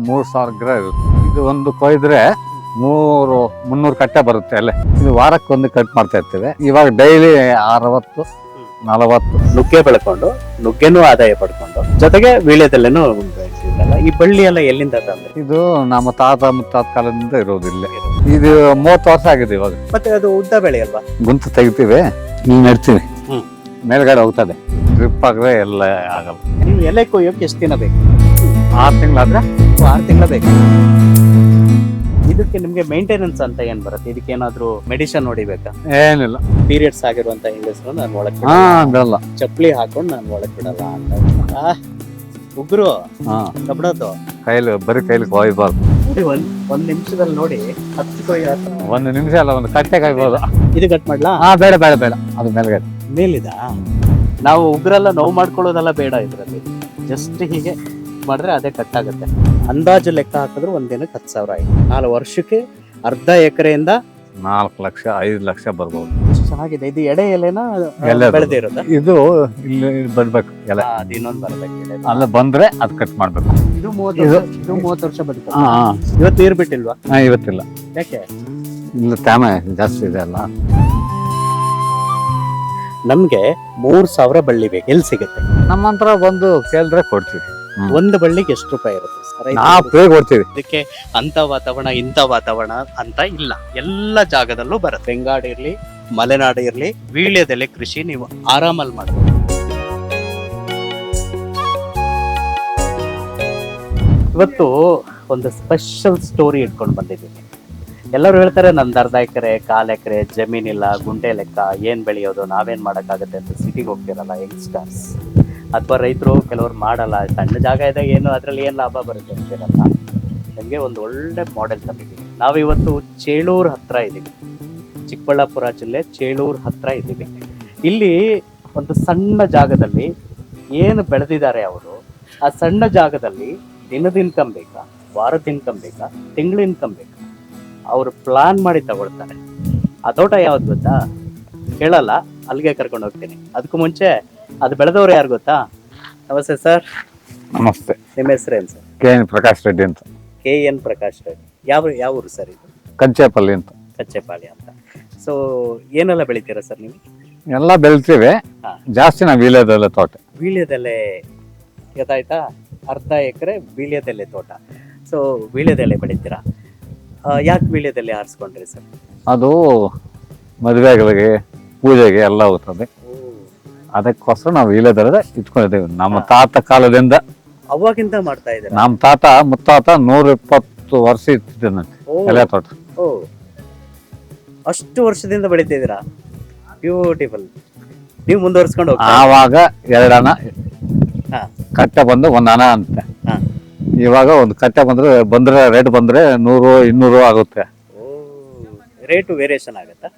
3000 ಗಿಡ ಇರುತ್ತೆ. ಇದು ಒಂದು ಕೊಯ್ದ್ರೆ 300 ಕಟ್ಟೆ ಬರುತ್ತೆ ಅಲ್ಲೇ. ಇದು ವಾರಕ್ಕೊಂದು ಕಟ್ ಮಾಡ್ತಾ ಇರ್ತೇವೆ. ಇವಾಗ ಡೈಲಿ 60-40 ನುಗ್ಗೆ ಬೆಳ್ಕೊಂಡು ನುಗ್ಗೆನೂ ಆದಾಯ ಪಡ್ಕೊಂಡು ಜೊತೆಗೆ ವೀಳ್ಯದಲ್ಲೇನು ಬೆಳೆಸಿದ್ರಲ್ಲ, ಈ ಬಳ್ಳಿ ಎಲ್ಲ ಎಲ್ಲಿಂದ ತಂದ್ರೆ? ಇದು ನಮ್ಮ ತಾತ ಮುತ್ತಾತ ಕಾಲದಿಂದ ಇರೋದಿಲ್ಲ. ಇದು 30 ವರ್ಷ ಆಗಿದೆ ಇವಾಗ. ಮತ್ತೆ ಅದು ಉದ್ದ ಬೆಳೆ ಅಲ್ವಾ? ಗುಂತು ತೆಗಿತೀವಿ, ಇಲ್ಲಿ ನೆಡ್ತೀವಿ, ಹ್ಮ್. ಮೇಲ್ಗಡೆ ಹೋಗ್ತದೆ. ಡ್ರಿಪ್ ಆಗಿದ್ರೆ ಎಲ್ಲ ಆಗಲ್ಲ. ನೀವು ಎಲೆ ಕೊಯ್ಯೋಕೆ ಎಷ್ಟು ದಿನ ಬೇಕು? 6 ತಿಂಗಳಾದ್ರೆ 6 ತಿಂಗಳ ಬೇಕು. ಇದಕ್ಕೆ ನಿಮ್ಗೆ ಮೇಂಟೆನೆನ್ಸ್ ಅಂತ ಏನ್ ಬರುತ್ತೆ? ಇದಕ್ಕೆ ಏನಾದ್ರು ಮೆಡಿಸಿನ್ ಹೊಡಿಬೇಕಾ? ಏನಿಲ್ಲ. ಪೀರಿಯಡ್ಸ್ ಆಗಿರುವಂತ ಹೆಂಗಸರು ನಾನು ಒಳಗ್ ಹಾ ಬಿಡಲ್ಲ, ಬೆಲ್ಲ. ಚಪ್ಪಲಿ ಹಾಕೊಂಡು ನಾನು ಒಳಗ್ ಬಿಡಲ್ಲ ಅಂತ. ಉಗ್ರು ಹಾ ಕಬ್ಬಣದ್ದು ಬರೀ ಕೈಲಿ ಕೊಯ್ಬಾರ್ದು. ಒಂದ್ ನಿಮಿಷದಲ್ಲಿ ನೋಡಿ 10 ಕೊಯ್ಯ. 1 ನಿಮಿಷ ಅಲ್ಲ, ಒಂದು ಕಟ್ಟೆ ಕಾಯ್ಬೋದು. ಇದು ಕಟ್ ಮಾಡ್ಲಾ? ಹಾ ಬೇಡ ಬೇಡ ಬೇಡ, ಅದು ಮೇಲ್ಗಡೆ ಮೇಲಿದ ನಾವು ಉಗ್ರೆಲ್ಲ ನೋವು ಮಾಡ್ಕೊಳ್ಳೋದೆಲ್ಲ ಬೇಡ. ಇದ್ರಲ್ಲಿ ಜಸ್ಟ್ ಹೀಗೆ ಮಾಡಿದ್ರೆ ಅದೇ ಕಟ್ ಆಗುತ್ತೆ. ಅಂದಾಜು ಲೆಕ್ಕ ಹಾಕಿದ್ರೆ ಒಂದ್ ದಿನಕ್ಕೆ 10,000 ಆಯ್ತು. 4 ವರ್ಷಕ್ಕೆ ಅರ್ಧ ಎಕರೆಯಿಂದ 4 ಲಕ್ಷ 5 ಲಕ್ಷ ಬರ್ಬೋದು. ಎಷ್ಟು ಚೆನ್ನಾಗಿದೆ. ಇದು ಎಡೆ ಎಲೆನ ಎಲೆ ಅದು. ಬೆಳೆದಿರೋದ? ಇದು ಇಲ್ಲಿ ಬರ್ಬೇಕು ಎಲೆ. ಅದು ಇನ್ನೊಂದು ಬರ್ಬೇಕು ಎಲೆ. ಅಲ್ಲ ಬಂದ್ರೆ ಅದು ಕಟ್ ಮಾಡ್ಬೇಕು. ಇದು 30 ವರ್ಷ ಬದುಕು. ಹಾ ಇವತ್ತು ನೀರು ಬಿಟ್ಟಿಲ್ವಾ? ಇವತ್ತಿಲ್ಲ. ಯಾಕೆ? ಇಲ್ಲ, ತ್ಯಾಮ ಜಾಸ್ತಿ ಇದೆ ಅಲ್ಲ. ನಮ್ಗೆ 3,000 ಬಳ್ಳಿ ಬೇಕು. ಎಲ್ಲಿ ಸಿಗುತ್ತೆ? ನಮ್ಮ ಹತ್ರ ಬಂದು ಕೇಳಿದ್ರೆ ಕೊಡ್ತೀವಿ. ಒಂದು ಬಳ್ಳಿಗೆ ಎಷ್ಟು ರೂಪಾಯಿ ಇರುತ್ತೆ ಸರ್? ನಾವು ಪೇ ಕೊಡ್ತೀವಿ. ಇದಕ್ಕೆ ಅಂತ ವಾತಾವರಣ ಇಂಥ ವಾತಾವರಣ ಅಂತ ಇಲ್ಲ, ಎಲ್ಲ ಜಾಗದಲ್ಲೂ ಬರುತ್ತೆ. ಬೆಂಗಾಡು ಇರ್ಲಿ, ಮಲೆನಾಡು ಇರ್ಲಿ, ವೀಳ್ಯದೆಲೆ ಕೃಷಿ ನೀವು ಆರಾಮಲ್ಲಿ ಮಾಡಬಹುದು. ಇವತ್ತು ಒಂದು ಸ್ಪೆಷಲ್ ಸ್ಟೋರಿ ಇಟ್ಕೊಂಡು ಬಂದಿದ್ದೀನಿ. ಎಲ್ಲರೂ ಹೇಳ್ತಾರೆ ನಂದು ಅರ್ಧ ಎಕರೆ 1/4 ಎಕರೆ ಜಮೀನಿಲ್ಲ, ಗುಂಟೆ ಲೆಕ್ಕ, ಏನ್ ಬೆಳೆಯೋದು, ನಾವೇನ್ ಮಾಡೋಕ್ಕಾಗತ್ತೆ ಅಂತ ಸಿಟಿಗೆ ಹೋಗ್ತಿರಲ್ಲ ಯಂಗ್ಸ್ಟರ್ಸ್, ಅಥವಾ ರೈತರು ಕೆಲವ್ರು ಮಾಡಲ್ಲ, ಸಣ್ಣ ಜಾಗ ಇದೆ, ಏನು ಅದರಲ್ಲಿ ಏನು ಲಾಭ ಬರುತ್ತೆ ಅಂತಿರಲ್ಲ. ನಿಮಗೆ ಒಂದು ಒಳ್ಳೆ ಮಾಡೆಲ್ ತಂದಿದ್ದೀವಿ. ನಾವಿವತ್ತು ಚೇಳೂರು ಹತ್ರ ಇದ್ದೀವಿ, ಚಿಕ್ಕಬಳ್ಳಾಪುರ ಜಿಲ್ಲೆ ಚೇಳೂರು ಹತ್ರ ಇದ್ದೀವಿ. ಇಲ್ಲಿ ಒಂದು ಸಣ್ಣ ಜಾಗದಲ್ಲಿ ಏನು ಬೆಳೆದಿದ್ದಾರೆ ಅವರು, ಆ ಸಣ್ಣ ಜಾಗದಲ್ಲಿ ದಿನದ ಇನ್ಕಮ್ ಬೇಕಾ, ವಾರದ ಇನ್ಕಮ್ ಬೇಕಾ, ತಿಂಗಳ ಇನ್ಕಮ್ ಬೇಕಾ, ಅವರು ಪ್ಲಾನ್ ಮಾಡಿ ತಗೊಳ್ತಾರೆ. ಆ ತೋಟ ಯಾವ್ದು ಗೊತ್ತಾ? ಹೇಳಲ್ಲ, ಅಲ್ಲಿಗೆ ಕರ್ಕೊಂಡು ಹೋಗ್ತೀನಿ. ಅದಕ್ಕೂ ಮುಂಚೆ ಅದು ಬೆಳೆದವ್ರು ಯಾರು ಗೊತ್ತಾ? ನಮಸ್ತೆ ಸರ್. ನಮಸ್ತೆ. ನಿಮ್ಮ ಹೆಸರೇನು ಸರ್? KN ಪ್ರಕಾಶ್ ರೆಡ್ಡಿ ಅಂತ. KN ಪ್ರಕಾಶ್ ರೆಡ್ಡಿ. ಯಾವ ಊರು ಸರ್ ಇದು? ಕಂಚೇಪಲ್ಲಿ ಅಂತ. ಕಚ್ಚೆಪಾಳ್ಯ ಅಂತ. ಸೊ ಏನೆಲ್ಲ ಬೆಳಿತೀರಾ ಸರ್ ನೀವು? ಎಲ್ಲ ಬೆಳಿತೀವಿ. ಹಾ. ಜಾಸ್ತಿ ನಾವು ವೀಳ್ಯದೆಲೆ ತೋಟ. ವೀಳ್ಯದೆಲೆ ಗೊತ್ತಾಯ್ತಾ? ಅರ್ಧ ಎಕರೆ ವೀಳ್ಯದೆಲೆ ತೋಟ. ಸೊ ವೀಳ್ಯದೆಲೆ ಬೆಳಿತೀರಾ? ಯಾಕೆ ವೀಳ್ಯದೆಲೆ ಆರಿಸ್ಕೊಂಡ್ರಿ ಸರ್? ಅದು ಮದುವೆಗಳಿಗೆ, ಪೂಜೆಗೆ ಎಲ್ಲ ಹೋಗ್ತದೆ. ಅದಕ್ಕೋಸ್ಕರ ನಾವು ವೀಳ್ಯದೆಲೆ ಇಟ್ಕೊಂಡಿದ್ದೇವೆ. ನಮ್ಮ ತಾತ ಕಾಲದಿಂದ, ಅವಾಗಿಂದ ಮಾಡ್ತಾ ಇದ್ದೀರಾ? ನಮ್ಮ ತಾತ ಮುತ್ತಾತ 120 ವರ್ಷ ಇಟ್ಟಿದ್ದಾನಂತೆ ಎಲೆ ತೋಟ. ಓ, ಅಷ್ಟು ವರ್ಷದಿಂದ ಬೆಳಿತಿದ್ದೀರಾ? ಬ್ಯೂಟಿಫುಲ್. ನೀವು ಮುಂದುವರ್ಸ್ಕೊಂಡು ಹೋಗ್ತಾ ಆವಾಗ 2 ಅಣ ಹಾ. ಕಟ್ಟೆ ಬಂದು 1 ಅಣ ಅಂತ. ಹಾ. ಇವಾಗ ಒಂದು ಕಟ್ಟೆ ಬಂದ್ರೆ ರೇಟ್ ಬಂದ್ರೆ 100-200 ಆಗುತ್ತೆ. ಓ, ರೇಟು ವೇರಿಯೇಷನ್ ಆಗುತ್ತಾ?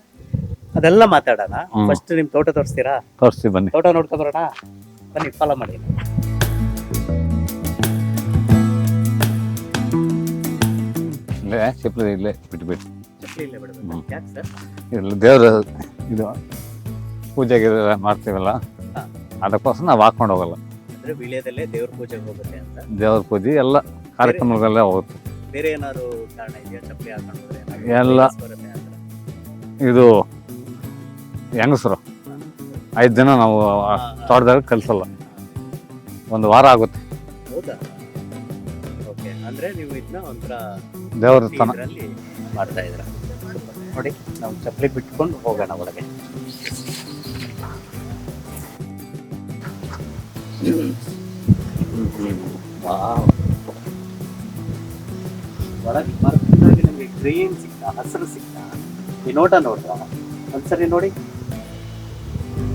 ಅದೆಲ್ಲ ಮಾತಾಡೋಣ. ಹ್ಮ್. ಫಸ್ಟ್ ನಿಮ್ ತೋಟ ತೋರಿಸ್ತೀರಾ? ತೋರಿಸ್ತೀವಿ ಬನ್ನಿ. ತೋಟ ನೋಡ್ಕೊಂಡ್ ಬರೋಣ ಬನ್ನಿ, ಫಾಲೋ ಮಾಡಿ. ಇಲ್ಲೇ ಚಿಪ್ಲಿ ಇಲ್ಲೇ ಬಿಟ್ಬಿಟ್ಟು ಚಪ್ಪಲಿ ಇಲ್ಲೇ ಬಿಡ್ಬೇಕು. ಯಾಕೆ ಸರ್? ಇಲ್ಲಿ ದೇವ್ರ ಇದು ಪೂಜೆಗೆ ಮಾಡ್ತೀವಲ್ಲ, ಹಾ. ಅದಕ್ಕೋಸ್ಕರ ನಾವು ಹಾಕೊಂಡು ಹೋಗಲ್ಲ. ಅಂದ್ರೆ ವೀಳ್ಯದಲ್ಲೇ ದೇವ್ರ ಪೂಜೆಗೆ ಹೋಗುತ್ತೆ ಅಂತ. ದೇವ್ರ ಪೂಜೆ ಎಲ್ಲ ಕಾರ್ಯಕ್ರಮಗಳೆಲ್ಲ ಹೋಗುತ್ತೆ. ಬೇರೆ ಏನಾದ್ರು ಕಾರಣ ಇದೆಯಾ? ಚಪ್ಪಲಿ ಹಾಕೊಂಡು ಹೋದ್ರೆ ಏನಾದ್ರು ಎಲ್ಲ. ವೈರಸ್ ಬರುತ್ತೆ ಅಂತ? ಇದು ಹೆಂಗಸರು 5 ದಿನ ನಾವು ತೋಟದಾಗ ಕಲಿಸಲ್ಲ, 1 ವಾರ ಆಗುತ್ತೆ. ಹೌದಾ? ಓಕೆ. ಅಂದ್ರೆ ನೀವು ಇದನ್ನ ಒಂಥರ ದೇವ್ರ ತನ ಇದರಲ್ಲಿ ಮಾಡ್ತಾ ಇದ್ರ. ನೋಡಿ, ನಾವು ಚಪ್ಪಲಿ ಬಿಟ್ಕೊಂಡು ಹೋಗೋಣ ಒಳಗೆ. ವಾವ್. ಒಳಗೆ ಮರದಲ್ಲಿ ನಮಗೆ ಗ್ರೀನ್ ಸಿಗ್ತಾ, ಹಸಿರು ಸಿಗ್ತಾ, ಈ ನೋಟ ನೋಡ್ರ ಒಂದ್ಸರಿ ನೋಡಿ.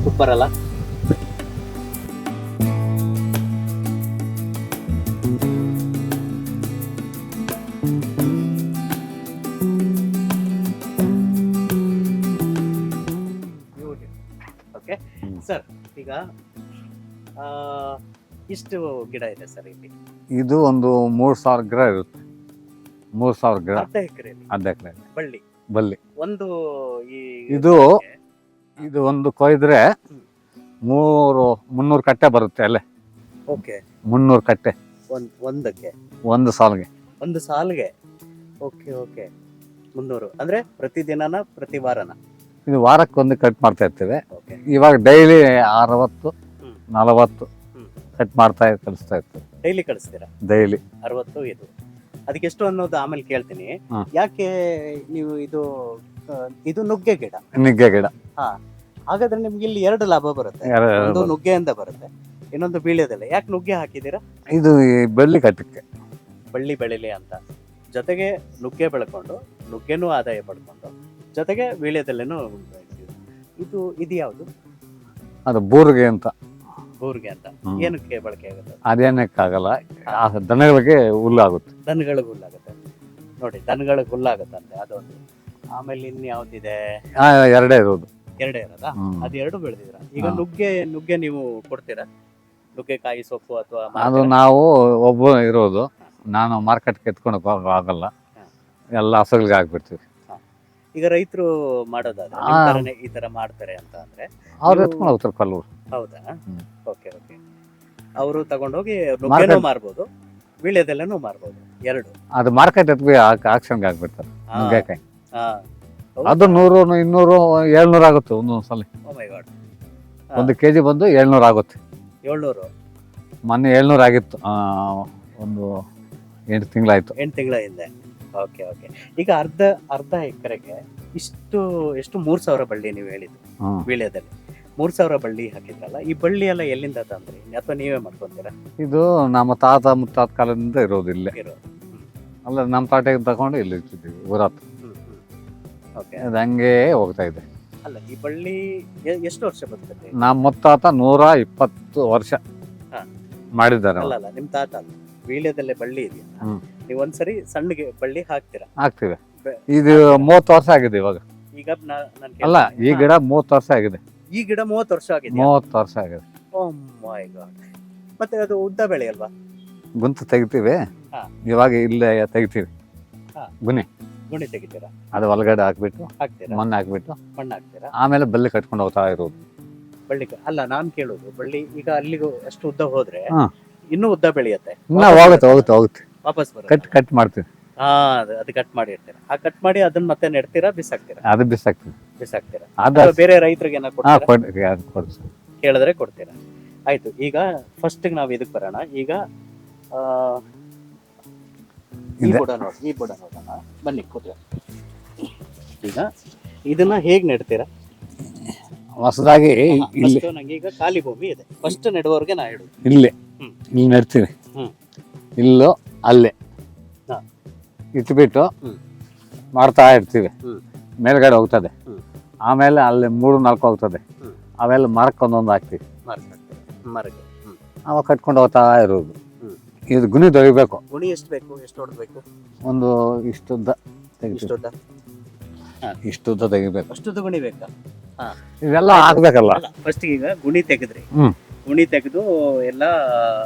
ಸೂಪರ್ ಅಲ್ಲ? ಓಕೆ ಸರ್, ಈಗ ಇಷ್ಟು ಗಿಡ ಇದೆ ಸರ್ ಇಲ್ಲಿ? ಇದು ಒಂದು 3000 ಗಿಡ ಇರುತ್ತೆ. 3000 ಗಿಡ ಅರ್ಧ ಎಕರೆಯಲ್ಲಿ ಅರ್ಧ ಎಕರೆ ಬಳ್ಳಿ. ಬಲ್ಲಿ. ಒಂದು ಈ ಇದು ಒಂದು ಕೊಯ್ದ್ರೆ 300 ಕಟ್ಟೆ ಬರುತ್ತೆ ಅಲ್ಲೇ. ಓಕೆ. 300 ಕಟ್ಟೆ ಒಂದಕ್ಕೆ ಒಂದು ಸಾಲ್ಗೆ. ಒಂದು ಸಾಲಿಗೆ. ಓಕೆ ಓಕೆ 300 ಅಂದ್ರೆ ಪ್ರತಿದಿನನ ಪ್ರತಿ ವಾರನ? ಇದು ವಾರಕ್ಕೊಂದು ಕಟ್ ಮಾಡ್ತಾ ಇರ್ತೇವೆ. ಓಕೆ. ಇವಾಗ ಡೈಲಿ 60 ಹ್ಮ್. 40 ಹ್ಮ್. ಕಟ್ ಮಾಡ್ತಾ ಕಳಿಸ್ತಾ ಇರ್ತೇವೆ ಡೈಲಿ ಕಳಿಸ್ತೀರಾ? ಡೈಲಿ. 60 ಇದು ಅದಕ್ಕೆ ಎಷ್ಟು ಅನ್ನೋದು ಆಮೇಲೆ ಕೇಳ್ತೀನಿ. ಹಾ. ಯಾಕೆ ನೀವು ಇದು ನುಗ್ಗೆ ಗಿಡ? ನಿಗ್ಗೆ ಗಿಡ. ಹಾ, ಹಾಗಾದ್ರೆ ನಿಮ್ಗೆ ಇಲ್ಲಿ 2 ಲಾಭ ಬರುತ್ತೆ. ಒಂದು ನುಗ್ಗೆಯಿಂದ ಬರುತ್ತೆ, ಇನ್ನೊಂದು ಬೀಳ್ಯದೆಲೆ. ಯಾಕೆ ನುಗ್ಗೆ ಹಾಕಿದ್ದೀರಾ? ಇದು ಈ ಬೆಳ್ಳಿ ಕಟ್ಟಕ್ಕೆ. ಬಳ್ಳಿ ಬೆಳಿಲಿ ಅಂತ. ಜೊತೆಗೆ ನುಗ್ಗೆ ಬೆಳ್ಕೊಂಡು ನುಗ್ಗೆನೂ ಆದಾಯ ಪಡ್ಕೊಂಡು ಜೊತೆಗೆ ವೀಳ್ಯದೆಲೆನೂ ಬೆಳ್ಸಿದ್ದೀರಾ. ಇದು ಯಾವುದು? ಅದು ಬೂರಿಗೆ ಅಂತ. ಊರಿಗೆ ಅಂತ. ಹ್ಮ್. ಏನಕ್ಕೆ ಬಳಕೆ ಆಗುತ್ತೆ? ಅದೇನಕ್ಕಾಗಲ್ಲ, ಆ ದನಗಳಿಗೆ ಹುಲ್ಲಾಗುತ್ತೆ. ದನಗಳಿಗೆ ಹುಲ್ಲಾಗುತ್ತೆ. ನೋಡಿ, ದನಗಳಿಗೆ ಹುಲ್ಲಾಗತ್ತಂತೆ ಅದೊಂದು. ಆಮೇಲೆ ಇನ್ ಯಾವ್ದಿದೆ? ಎರಡೇ ಇರೋದು. ಎರಡೇ ಇರೋದಾ? ಹ್ಮ್. ಅದೆರಡು ಬೆಳೆದಿದ್ರ. ಈಗ ಹಾ. ನುಗ್ಗೆ ನೀವು ಕೊಡ್ತೀರಾ? ನುಗ್ಗೆಕಾಯಿ ಸೊಪ್ಪು ಅಥವಾ ಅದು ನಾವು ಒಬ್ಬ ಇರೋದು, ನಾನು ಮಾರ್ಕೆಟ್ಗೆ ಎತ್ಕೊಂಡು ಆಗಲ್ಲ, ಹಾ. ಎಲ್ಲ ಹಸುಗಳಿಗೆ ಹಾಕ್ಬಿಡ್ತೀವಿ. ಈಗ ರೈತರು ಮಾಡೋದಾದ್ರೆ ಆ. ನಿಮ್ ಥರನೇ ಈ ತರ ಮಾಡ್ತಾರೆ ಅಂತ ಅಂದ್ರೆ ಅವ್ರು ನೀವು- ಎತ್ಕೊಂಡು ಹೋಗ್ತಾರೆ ಕಲ್ಲೂರು. ಹೌದಾ? ಹ್ಮ್. Okay okay. ಅವರು ತಗೊಂಡೋಗಿ ನುಗ್ಗೆನೂ Market- ಮಾರ್ಬೋದು, ವೀಳ್ಯದೆಲೆನೂ ಮಾರ್ಬೋದು, ಎರಡು. ಅದು ಮಾರ್ಕೆಟ್ ಎತ್ವಿ ಆಕ್ಷನ್ಗೆ ಹಾಕ್ಬಿಡ್ತಾರೆ ಹಾ. ನುಗ್ಗೆಕಾಯಿ. ಹಾ. ಅದು 100, 200, 700 ಆಗುತ್ತೆ ಒಂದೊಂದ್ಸಲ. ಓ ಮೈ ಗಾಡ್. 1 kg ಬಂದು 700 ಆಗುತ್ತೆ. 700. ಮೊನ್ನೆ 700 ಆಗಿತ್ತು. ಒಂದು 8 ತಿಂಗಳಾಯ್ತು. 8 ತಿಂಗಳ ಹಿಂದೆ. Okay okay. ಈಗ ಅರ್ಧ ಎಕರೆಗೆ ಎಷ್ಟು 3000 ಬಳ್ಳಿ ನೀವು ಹೇಳಿದ್ದು ಹ್ಮ್. ವೀಳ್ಯದಲ್ಲಿ 3000 ಬಳ್ಳಿ ಹಾಕಿದ್ರಲ್ಲ, ಈ ಬಳ್ಳಿ ಎಲ್ಲ ಎಲ್ಲಿಂದ ತಂದ್ರಿ ಅಥವಾ ನೀವೇ ಮಾಡ್ಕೊಂತೀರಾ? ಇದು ನಮ್ಮ ತಾತ ಮುತ್ತಾತ ಕಾಲದಿಂದ ಇರೋದು ಇಲ್ಲೇ. ಇರೋದು. ಅಲ್ಲ, ನಮ್ಮ ತಾಟೆಗೆ ತಗೊಂಡು ಇಲ್ಲಿ ಇಟ್ಟಿದ್ದೀವಿ ಊರತ್ತು. ಓಕೆ. ಅದು ಹಂಗೇ ಹೋಗ್ತಾ ಇದೆ. ಅಲ್ಲ, ಈ ಬಳ್ಳಿ ಎಷ್ಟು ವರ್ಷ ಬದುಕುತ್ತೆ? ನಮ್ಮ ಮುತ್ತಾತ 120 ವರ್ಷ ಹಾ. ಮಾಡಿದ್ದಾರೆ. ಅಲ್ಲ ನಿಮ್ ತಾತ ಅಲ್ಲ, ವೀಳ್ಯದಲ್ಲೇ ಬಳ್ಳಿ ಇದೆಯಾ? ಹ್ಮ್. ನೀವು ಒಂದ್ಸರಿ ಸಣ್ಣಗೆ ಬಳ್ಳಿ ಹಾಕ್ತೀರಾ? ಹಾಕ್ತಿವಿ. ಇದು 30 ವರ್ಷ ಆಗಿದೆ ಇವಾಗ. ಈಗ ನಾನು ಅಲ್ಲ, ಈ ಗಿಡ 30 ವರ್ಷ ಆಗಿದೆ. ಈ ಗಿಡ 30 ವರ್ಷ ಆಗಿದೆ. 30 ವರ್ಷ ಆಗಿದೆ. ಓ ಮೈ ಗಾಡ್. ಮತ್ತೆ ಅದು ಉದ್ದ ಬೆಳೆ ಅಲ್ವಾ? ಗುಂತು ತೆಗಿತೀವಿ. ಹಾ. ಇವಾಗ ಇಲ್ಲೇ ತೆಗಿತೀವಿ. ಹಾ. ಗುಣಿ ತೆಗಿತೀರಾ? ಅದು ಒಳಗಡೆ ಹಾಕ್ಬಿಟ್ಟು ಹಾಕ್ತೀರಾ? ಮಣ್ಣು ಹಾಕ್ಬಿಟ್ಟು ಮಣ್ಣು ಹಾಕ್ತೀರಾ? ಆಮೇಲೆ ಬಲ್ಲಿ ಕಟ್ಕೊಂಡು ಹೋಗ್ತಾ ಇರೋದು. ಬಳ್ಳಿ ಅಲ್ಲ, ನಾನ್ ಕೇಳೋದು ಬಳ್ಳಿ ಈಗ ಅಲ್ಲಿಗೂ ಅಷ್ಟು ಉದ್ದ ಹೋದ್ರೆ ಹಾ. ಇನ್ನೂ ಉದ್ದ ಬೆಳೆಯುತ್ತೆ, ಇನ್ನ ಹೋಗುತ್ತೆ ವಾಪಸ್ ಬರುತ್ತೆ. ಕಟ್ ಮಾಡ್ತೀವಿ. ಹಾ, ಅದು ಕಟ್ ಮಾಡಿ ಇರ್ತೀರಾ. ಆ ಕಟ್ ಮಾಡಿ ಅದನ್ನ ಮತ್ತೆ ನೆಡ್ತೀರಾ, ಬಿಸಾಕ್ತೀರಾ? ಅದು ಬಿಸಾಕ್ತೀವಿ. ಬಿಸಾಕ್ತೀರಾ? ಅದು ಅಥವಾ ಬೇರೆ ರೈತರಿಗೆ ಏನೋ ಕೊಡ್ತೀರಾ? ಕೊಡ್ತೀವಿ. ಕೇಳಿದ್ರೆ ಕೊಡ್ತೀರಾ? ಆಯ್ತು. ಈಗ ಫಸ್ಟ್ ನಾವು ಇದಕ್ಕೆ ಬರೋಣ. ಈಗ ಆ, ಈ ಇದೆ. ಬುಡ ನೋಡೋಣ. ಬನ್ನಿ ಕೂತ್ರೆ. ಈಗ ಇದನ್ನ ಹೇಗ್ ನೆಡ್ತೀರಾ? ಹೊಸದಾಗಿ ಇಲ್ಲಿ ಫಸ್ಟ್ ನಂಗೆ ಈಗ ಖಾಲಿ ಭೂಮಿ ಇದೆ, ಫಸ್ಟ್ ನೆಡುವವರೆಗೆ ನಾ ಹೇಳುದು. ಇಲ್ಲಿ ಹ್ಮ್. ಇಲ್ಲಿ ನೆಡ್ತೀವಿ. ಹ್ಮ್. ಇಲ್ಲೋ ಅಲ್ಲೇ ಹಾ. ಇಟ್ಬಿಟ್ಟು ಹ್ಮ್. ಮಾಡ್ತಾ ಇರ್ತೀವಿ. ಹ್ಮ್. ಮೇಲ್ಗಡೆ ಹೋಗ್ತದೆ. ಹ್ಮ್. ಆಮೇಲೆ ಅಲ್ಲಿ 3-4 ಹೋಗ್ತದೆ. ಹ್ಮ್. ಅವೆಲ್ಲ ಮರಕ್ಕೆ ಒಂದೊಂದು ಹಾಕ್ತೀವಿ. ಮರಗೆ. ಅವಾಗ ಕಟ್ಕೊಂಡು ಹೋಗ್ತಾ ಇರೋದು. ಹ್ಮ್. ಇದು ಗುಣಿ ತೊಗಿಬೇಕು. ಗುಣಿ ಎಷ್ಟು ಬೇಕು? ಎಷ್ಟು ಹೊಡ್ಬೇಕು? ಒಂದು ಇಷ್ಟುದ್ದ ತೆಗಿತೀವಿ. ಇಷ್ಟುದ್ದ? ಇಷ್ಟುದ್ದ ತೆಗಿಬೇಕು. ಅಷ್ಟುದ್ದ ಗುಣಿ ಬೇಕಾ? ಇವೆಲ್ಲ ಹಾಕ್ಬೇಕಲ್ಲ. ಫಸ್ಟ್ ಈಗ ಗುಣಿ ತೆಗೆದ್ರಿ. ಹ್ಮ್. ಗುಣಿ ತೆಗೆದು ಎಲ್ಲ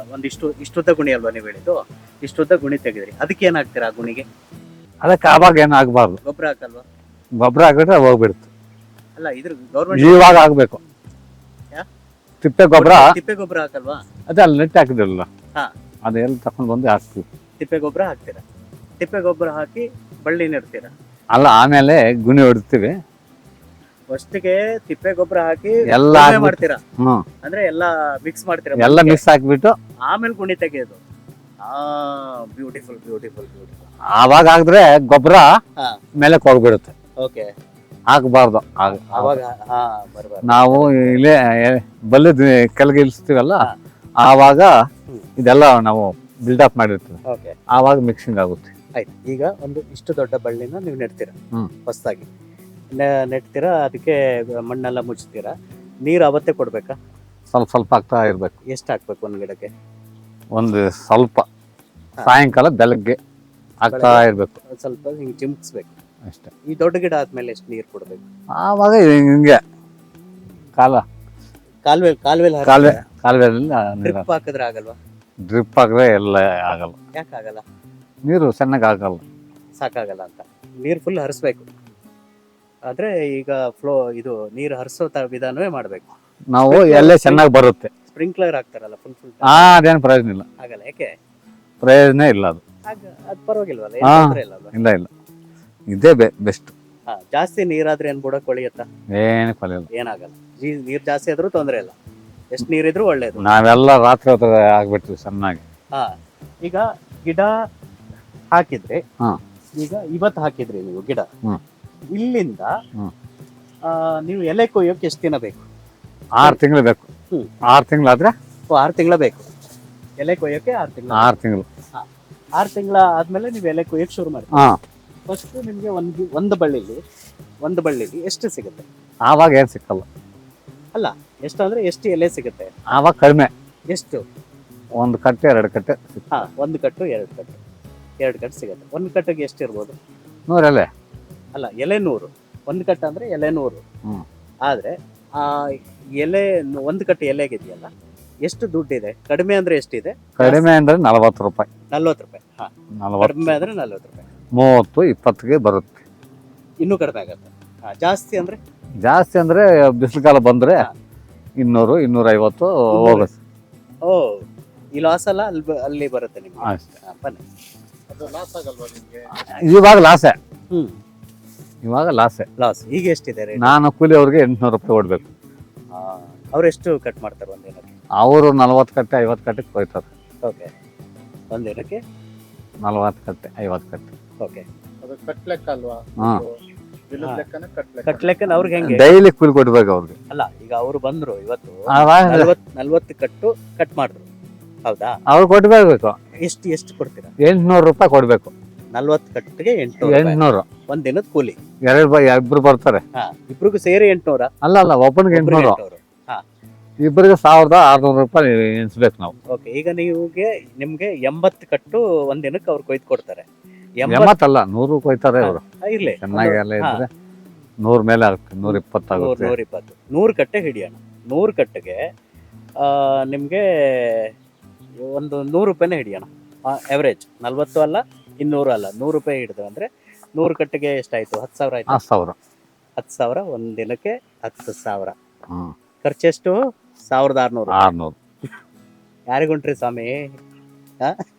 ಇಷ್ಟುದ್ದ ಗುಣಿ ಅಲ್ವಾ ನೀವು ಹೇಳಿದ್ದು? ಇಷ್ಟುದ್ದ ಗುಣಿ ತೆಗೆದ್ರಿ. ಅದಕ್ಕೆ ಏನ್ ಹಾಕ್ತೀರಾ? ಆ ಗುಣಿಗೆ ಅದಕ್ಕೆ ಆವಾಗ ಏನು ಆಗ್ಬಾರ್ದು. ಗೊಬ್ಬರ ಹಾಕಲ್ವಾ? ಗೊಬ್ಬರ ಹಾಕಿದ್ರೆ ಹೋಗ್ಬಿಡುತ್ತೆ. ಅಲ್ಲ, ಇದ್ರ ಗೌರ್ಮೆಂಟ್ ಇವಾಗ ಹಾಕ್ಬೇಕು. ಯಾ? ತಿಪ್ಪೆ ಗೊಬ್ಬರ ತಿಪ್ಪೆ ಗೊಬ್ಬರ ಹಾಕಲ್ವಾ? ಅದೇ ಅಲ್ಲಿ ನೆಟ್ಟು ಹಾಕಿದ್ರಲ್ಲ, ಹಾ. ಅದೆಲ್ಲ ತಕೊಂಡ್ ಬಂದು ಹಾಕ್ತೀವಿ. ತಿಪ್ಪೆ ಗೊಬ್ಬರ ಹಾಕ್ತೀರಾ? ತಿಪ್ಪೆ ಗೊಬ್ಬರ ಹಾಕಿ ಬಳ್ಳಿ ನೆಡ್ತೀರಾ? ಅಲ್ಲ, ಆಮೇಲೆ ಗುಣಿ ಹೊಡಿತೀವಿ. ಫಸ್ಟ್ಗೆ ತಿಪ್ಪೆ ಗೊಬ್ಬರ ಹಾಕಿ ಎಲ್ಲ ಉಳುಮೆ ಹಾಕ್ಬಿಟ್ಟು- ಮಾಡ್ತೀರಾ? ಹ್ಮ್. ಅಂದ್ರೆ ಎಲ್ಲ ಮಿಕ್ಸ್ ಮಾಡ್ತೀರಾ? ಎಲ್ಲ ಮಣ್ಣಿಗೆ? ಮಿಕ್ಸ್ ಹಾಕ್ಬಿಟ್ಟು ಆಮೇಲೆ ಗುಣಿ ತೆಗೆಯೋದು. Beautiful beautiful beautiful. ಆವಾಗ ಹಾಕಿದ್ರೆ ಗೊಬ್ಬರ ಹಾ. ಮೇಲಕ್ಕೆ ಹೋಗ್ಬಿಡುತ್ತೆ. ಓಕೆ. ಹಾಕ್ಬಾರ್ದು. ಅವಾಗ ಹಾ ಬರ್ಬಾರ್ದು. ನಾವು ಇಲ್ಲೇ ಬಲ್ಲದ ಕೆಳಗೆ ಇಳಿಸ್ತೀವಲ್ಲ, ಹಾ. ಆವಾಗ ಹ್ಮ್. ಇದೆಲ್ಲ ನಾವು ಬಿಲ್ಡಪ್ ಮಾಡಿರ್ತೀವಿ. ಓಕೆ. ಆವಾಗ ಮಿಕ್ಸಿಂಗ್ ಆಗುತ್ತೆ. ಆಯ್ತು. ಈಗ ಒಂದು ಇಷ್ಟು ದೊಡ್ಡ ಬಳ್ಳಿನ ನೀವು ನೆಡ್ತೀರಾ ಹ್ಮ್. ಹೊಸದಾಗಿ ನೆಡ್ತೀರಾ. ಅದಕ್ಕೆ ಮಣ್ಣೆಲ್ಲ ಮುಚ್ತೀರಾ. ನೀರು ಅವತ್ತೇ ಕೊಡ್ಬೇಕಾ? ಸ್ವಲ್ಪ ಸ್ವಲ್ಪ ಹಾಕ್ತಾ ಇರ್ಬೇಕು. ಎಷ್ಟು ಹಾಕ್ಬೇಕು ಒಂದ್ ಗಿಡಕ್ಕೆ? ಒಂದು ಸ್ವಲ್ಪ ಹಾ. ಸಾಯಂಕಾಲ ಬೆಳಗ್ಗೆ ಹಾಕ್ತಾ ಇರ್ಬೇಕು ಒಂದ್ ಸ್ವಲ್ಪ ಹಿಂಗ್ ಚಿಮ್ಕ್ಸ್ಬೇಕು ಅಷ್ಟೇ. ಈ ದೊಡ್ಡ ಗಿಡ ಆದ್ಮೇಲೆ ಎಷ್ಟು ನೀರು ಕೊಡ್ಬೇಕು? ಆವಾಗ ಹಿಂಗೆ ಕಾಲುವೆ ಡ್ರಿಪ್ ಹಾಕಿದ್ರೆ ಆಗಲ್ವಾ? ಡ್ರಿಪ್ ಹಾಕಿದ್ರೆ ಎಲ್ಲ ಆಗಲ್ಲ. ಯಾಕೆ ಆಗಲ್ಲ? ನೀರು ಚೆನ್ನಾಗಿ ಆಗಲ್ಲ. ಸಾಕಾಗಲ್ಲ ಅಂತ ನೀರು ಫುಲ್ ಹರಿಸ್ಬೇಕು. ಆದ್ರೆ ಈಗ ಇದು ನೀರು ಹರಿಸೋ ವಿಧಾನವೇ ಮಾಡ್ಬೇಕು. ನಾವು ಎಲ್ಲೇ ಚೆನ್ನಾಗಿ ಬರುತ್ತೆ. ಸ್ಪ್ರಿಂಕ್ಲರ್ ಹಾಕ್ತಾರಲ್ಲ ಫುಲ್ ಅದೇನು ಪ್ರಯೋಜನ ಇಲ್ಲ. ಆಗಲ್ಲ. ಯಾಕೆ? ಪ್ರಯೋಜನ ಇಲ್ಲ ಅದು. ಅದು ಪರವಾಗಿಲ್ವಲ್ಲ, ಹಾ. ಏನ್ ತೊಂದ್ರೆ ಇಲ್ಲ ಅಲ್ವಾ? ಇಲ್ಲ ಇಲ್ಲ, ಇದೇ ಬೆಸ್ಟ್. ಜಾಸ್ತಿ ನೀರಾದ್ರೆ ಏನ್ ಬುಡ ಕೊಳಿಯತ್ತಾ? ಏನು ಕೊಲಿಲ್ಲ. ಏನಾಗಲ್ಲ. ನೀರ್ ಜಾಸ್ತಿ ಆದ್ರೂ ತೊಂದ್ರೆ ಇಲ್ಲ, ಎಷ್ಟು ನೀರಿದ್ರು ಒಳ್ಳೇದು. ನಾವೆಲ್ಲ ರಾತ್ರಿ ಹೊತ್ತು ಆಗ್ಬಿಟ್ವಿ ಚೆನ್ನಾಗಿ. ಹಾ, ಈಗ ಗಿಡ ಹಾಕಿದ್ರೆ, ಹಾ. ಈಗ ಇವತ್ತು ಹಾಕಿದ್ರಿ ನೀವು ಗಿಡ, ಹ್ಮ್. ಇಲ್ಲಿಂದ ಹ್ಮ್. ನೀವು ಎಲೆ ಕೊಯ್ಯೋಕೆ ಎಷ್ಟು ದಿನ ಬೇಕು? 6 ತಿಂಗಳು ಬೇಕು. ಹ್ಮ್. 6 ತಿಂಗಳಾದ್ರೆ 6 ತಿಂಗಳ ಬೇಕು ಎಲೆ ಕೊಯ್ಯೋಕೆ. 6 ತಿಂಗಳ. 6 ತಿಂಗಳು. 6 ತಿಂಗಳ ಆದ್ಮೇಲೆ ನೀವು ಎಲೆ ಕೊಯ್ಯೋಕೆ ಶುರು ಮಾಡಿ. ಹಾ. ಫಸ್ಟ್ ನಿಮ್ಗೆ ಒಂದು ಬಳ್ಳಿಲಿ ಎಷ್ಟು ಸಿಗುತ್ತೆ? ಆವಾಗ ಏನ್ ಸಿಕ್ಕಲ್ಲ. ಅಲ್ಲ, ಎಷ್ಟು ಅಂದ್ರೆ ಎಷ್ಟು ಎಲೆ ಸಿಗುತ್ತೆ? ಆವಾಗ ಕಡಿಮೆ, ಎಷ್ಟು? 1 ಕಟ್ಟೆ 2 ಕಟ್ಟೆ ಸಿಕ್ಕ. ಹಾ, 1 ಕಟ್ಟು 2 ಕಟ್ಟು 2 ಕಟ್ಟು ಸಿಗುತ್ತೆ. 1 ಕಟ್ಟಿಗೆ ಎಷ್ಟು ಇರ್ಬೋದು? 100 ಎಲೆ. ಅಲ್ಲ, ಎಲೆ 100. 1 ಕಟ್ಟು ಅಂದ್ರೆ ಎಲೆ 100. ಹ್ಮ್. ಆದ್ರೆ ಆ ಎಲೆ 1 ಕಟ್ಟು ಎಲೆಗಿದೆಯಲ್ಲ, ಎಷ್ಟು ದುಡ್ಡಿದೆ? ಕಡಿಮೆ ಅಂದ್ರೆ ಎಷ್ಟಿದೆ? ಕಡಿಮೆ ಅಂದ್ರೆ 40 ರೂಪಾಯಿ. 40 ರೂಪಾಯಿ. ಹಾ, 40, ಕಡಿಮೆ ಅಂದ್ರೆ 40 ರೂಪಾಯಿ. 30, 20ಗೆ ಬರುತ್ತೆ. ಇನ್ನೂ ಕಡಿಮೆ ಆಗತ್ತೆ. ಜಾಸ್ತಿ ಅಂದ್ರೆ ಜಾಸ್ತಿ ಅಂದ್ರೆ ಬಿಸಿಲುಗಾಲ ಬಂದ್ರೆ 200, 250 ಹೋಗುತ್ತೆ ಓ, ಈ ಲಾಸ್ ಅಲ್ಲ, ಅಲ್ಲಿ ಬರುತ್ತೆ ನಿಮ್ಗೆ. ಅಷ್ಟೇ. ಬನ್ನಿ. ಇವಾಗ ಲಾಸೆ. ಹ್ಮ್. ಇವಾಗ ಲಾಸೆ. ಲಾಸ್. ಈಗ ಎಷ್ಟಿದೆ ರೇಟ್? ನಾನು ಕೂಲಿ ಅವ್ರಿಗೆ 800 ರೂಪಾಯಿ ಕೊಡ್ಬೇಕು. ಅವ್ರು ಎಷ್ಟು ಕಟ್ ಮಾಡ್ತಾರೆ ಒಂದಿನಕ್ಕೆ? ಅವರು 40 ಕಟ್ಟೆ 50 ಕಟ್ಟೆ ಕೊಯ್ತಾರೆ. ಓಕೆ, ಒಂದಿನಕ್ಕೆ 40 ಕಟ್ಟೆ 50 ಕಟ್ಟೆ. ಓಕೆ. ಹಾ. ಕಟ್ಲೆಕ್ಕ ಅವ್ರಿಗೆ ಹೆಂಗೆ? ಡೈಲಿ ಕೂಲಿ ಕೊಡ್ಬೇಕು ಅವ್ರಿಗೆ. ಅಲ್ಲ, ಈಗ ಅವರು ಬಂದ್ರು ಇವತ್ತು, ಆವಾಗ 40 ಕಟ್ಟು ಕಟ್ ಮಾಡಿದ್ರು, ಹೌದಾ? ಅವ್ರು ಕೊಡ್ಬೇಕು. ಎಷ್ಟು ಕೊಡ್ತೀರಾ? 800 ರೂಪಾಯಿ ಕೊಡ್ಬೇಕು. 40 ಕಟ್ಟಿಗೆ 800. 800. ಒಂದ್ ದಿನದ ಕೂಲಿ. ಇಬ್ರು ಬರ್ತಾರೆ. ಹಾ, ಇಬ್ರಿಗೂ ಸೇರಿ 800. ಅಲ್ಲ ಒಬ್ಬನಿಗೆ 800. 800. ಹಾ. ಇಬ್ಬರಿಗೆ 1600 ರೂಪಾಯಿ ಎನ್ಸ್ಬೇಕು ನಾವು. ಓಕೆ, ಈಗ ನಿಮ್ಗೆ 80 ಕಟ್ಟು ಒಂದ್ ದಿನಕ್ಕೆ ಅವ್ರು ಕೊಯ್ದು ಕೊಡ್ತಾರೆ. 80 ಅಲ್ಲ, 100 ಕೊಯ್ತಾರೆ ಅವರು. ಇರ್ಲಿ, ಚೆನ್ನಾಗಿ ಎಲ್ಲ ಇದ್ರೆ 100 ಮೇಲೆ ಆಗುತ್ತೆ, 120 ಆಗುತ್ತೆ. 120. 100 ಕಟ್ಟೆ ಹಿಡಿಯೋಣ. 100 ಕಟ್ಟೆಗೆ ನಿಮ್ಗೆ ಒಂದು 100 ರೂಪಾಯಿನೇ ಹಿಡಿಯೋಣ. ಅವರೇಜ್ 40 ಅಲ್ಲ, 200 ಅಲ್ಲ, 100 ರೂಪಾಯಿ ಹಿಡಿದು ಅಂದ್ರೆ 100 ಕಟ್ಟೆಗೆ ಎಷ್ಟಾಯ್ತು? 10,000 ಆಯ್ತು. 10,000. 10,000 ಒಂದ್ ದಿನಕ್ಕೆ 10,000. ಹ್ಮ್. ಖರ್ಚೆಷ್ಟು? 1600. 600. ಯಾರಿಗುಂಟ್ರಿ ಸ್ವಾಮಿ?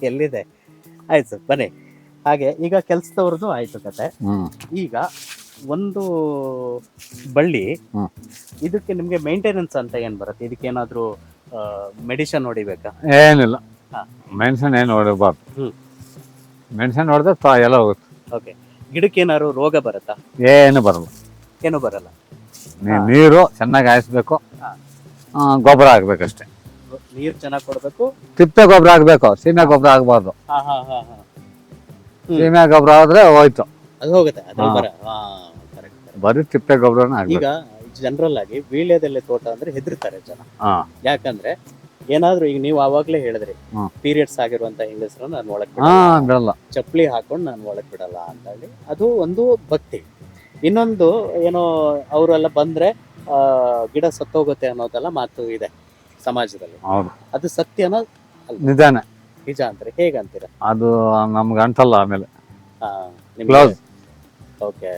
ಎಲ್ಲಿದೆ? ಆಯ್ತು ಸರ್, ಬನ್ನಿ. ಹಾಗೆ ಈಗ ಕೆಲ್ಸದವ್ರದ್ದು ಆಯ್ತು ಕತೆ. ಹ್ಮ್. ಈಗ ಒಂದು ಬಳ್ಳಿ, ಹ್ಮ್. ಇದಕ್ಕೆ ನಿಮ್ಗೆ ಮೇಂಟೆನೆನ್ಸ್ ಅಂತ ಏನ್ ಬರುತ್ತೆ? ಇದಕ್ಕೇನಾದ್ರೂ ಮೆಡಿಸಿನ್ ಹೊಡಿಬೇಕಾ? ಏನಿಲ್ಲ. ಹಾ. ಮೆಣಸನ್ ಏನು ಹೊಡಬಾರ್ದು. ಹ್ಮ್. ಮೆಣಸನ್ ಹೊಡೆದ್ರೆ ಎಲ್ಲ ಹೋಗುತ್ತೆ. ಓಕೆ. ಗಿಡಕ್ಕೆ ಏನಾದ್ರು ರೋಗ ಬರುತ್ತಾ? ಏನು ಬರಲ್ಲ. ಏನು ಬರಲ್ಲ. ನೀರು ಚೆನ್ನಾಗಿ ಹಾಯಿಸ್ಬೇಕು, ಹಾ. ಗೊಬ್ಬರ ಹಾಕ್ಬೇಕಷ್ಟೇ. ನೀರ್ ಚೆನ್ನಾಗಿ ಕೊಡ್ಬೇಕು. ತಿಪ್ಪೆ ಗೊಬ್ಬರ ಹಾಕ್ಬೇಕು, ಸೀಮೆ ಗೊಬ್ಬರ ಹಾಕ್ಬಾರ್ದು. ಹಾ ಹಾ ಹಾ ಹಾ. ಸೀಮೆ ಗೊಬ್ಬರ ಆದ್ರೆ ಹೋಯ್ತು, ಅದು ಹೋಗುತ್ತೆ. ಅದ್ರಲ್ಲಿ ಹಾ. ಬರ. ಕರೆಕ್ಟ್. ಬರೀ ತಿಪ್ಪೆ ಗೊಬ್ಬರನ ಹಾಕ್ಬೇಕು. ಈಗ ಜನರಲ್ ಆಗಿ ವೀಳ್ಯದೆಲೆ ತೋಟ ಅಂದ್ರೆ ಹೆದರ್ತಾರೆ ಜನ. ಹಾ. ಯಾಕಂದ್ರೆ ಏನಾದ್ರೂ ಈಗ ನೀವು ಆವಾಗ್ಲೇ ಹೇಳಿದ್ರಿ, ಹ್ಮ್. ಪೀರಿಯಡ್ಸ್ ಆಗಿರುವಂತ ಹೆಂಗಸರು ನಾನು ಒಳಗ್ ಹಾ, ಬಿಡಲ್ಲ, ಬಿಡಲ್ಲ. ಚಪ್ಪಲಿ ಹಾಕೊಂಡು ನಾನು ಒಳಗ್ ಬಿಡಲ್ಲ ಅಂತ ಹೇಳಿ, ಅದು ಒಂದು ಭಕ್ತಿ. ಇನ್ನೊಂದು ಏನೋ ಅವರೆಲ್ಲ ಬಂದ್ರೆ ಗಿಡ ಸತ್ತೋಗುತ್ತೆ ಅನ್ನೋದೆಲ್ಲ ಮಾತು ಇದೆ ಸಮಾಜದಲ್ಲಿ. ಹೌದು, ಅದು ಸತ್ಯನ? ನಿಜಾನೆ. ನಿಜ ಅಂತಾರೆ. ಹೇಗಂತೀರ? ಅದು ನಮ್ಗೆ ಅಂಟಲ್ಲ ಆಮೇಲೆ. ನಿಮ್ಗೆ? Close. ಓಕೆ.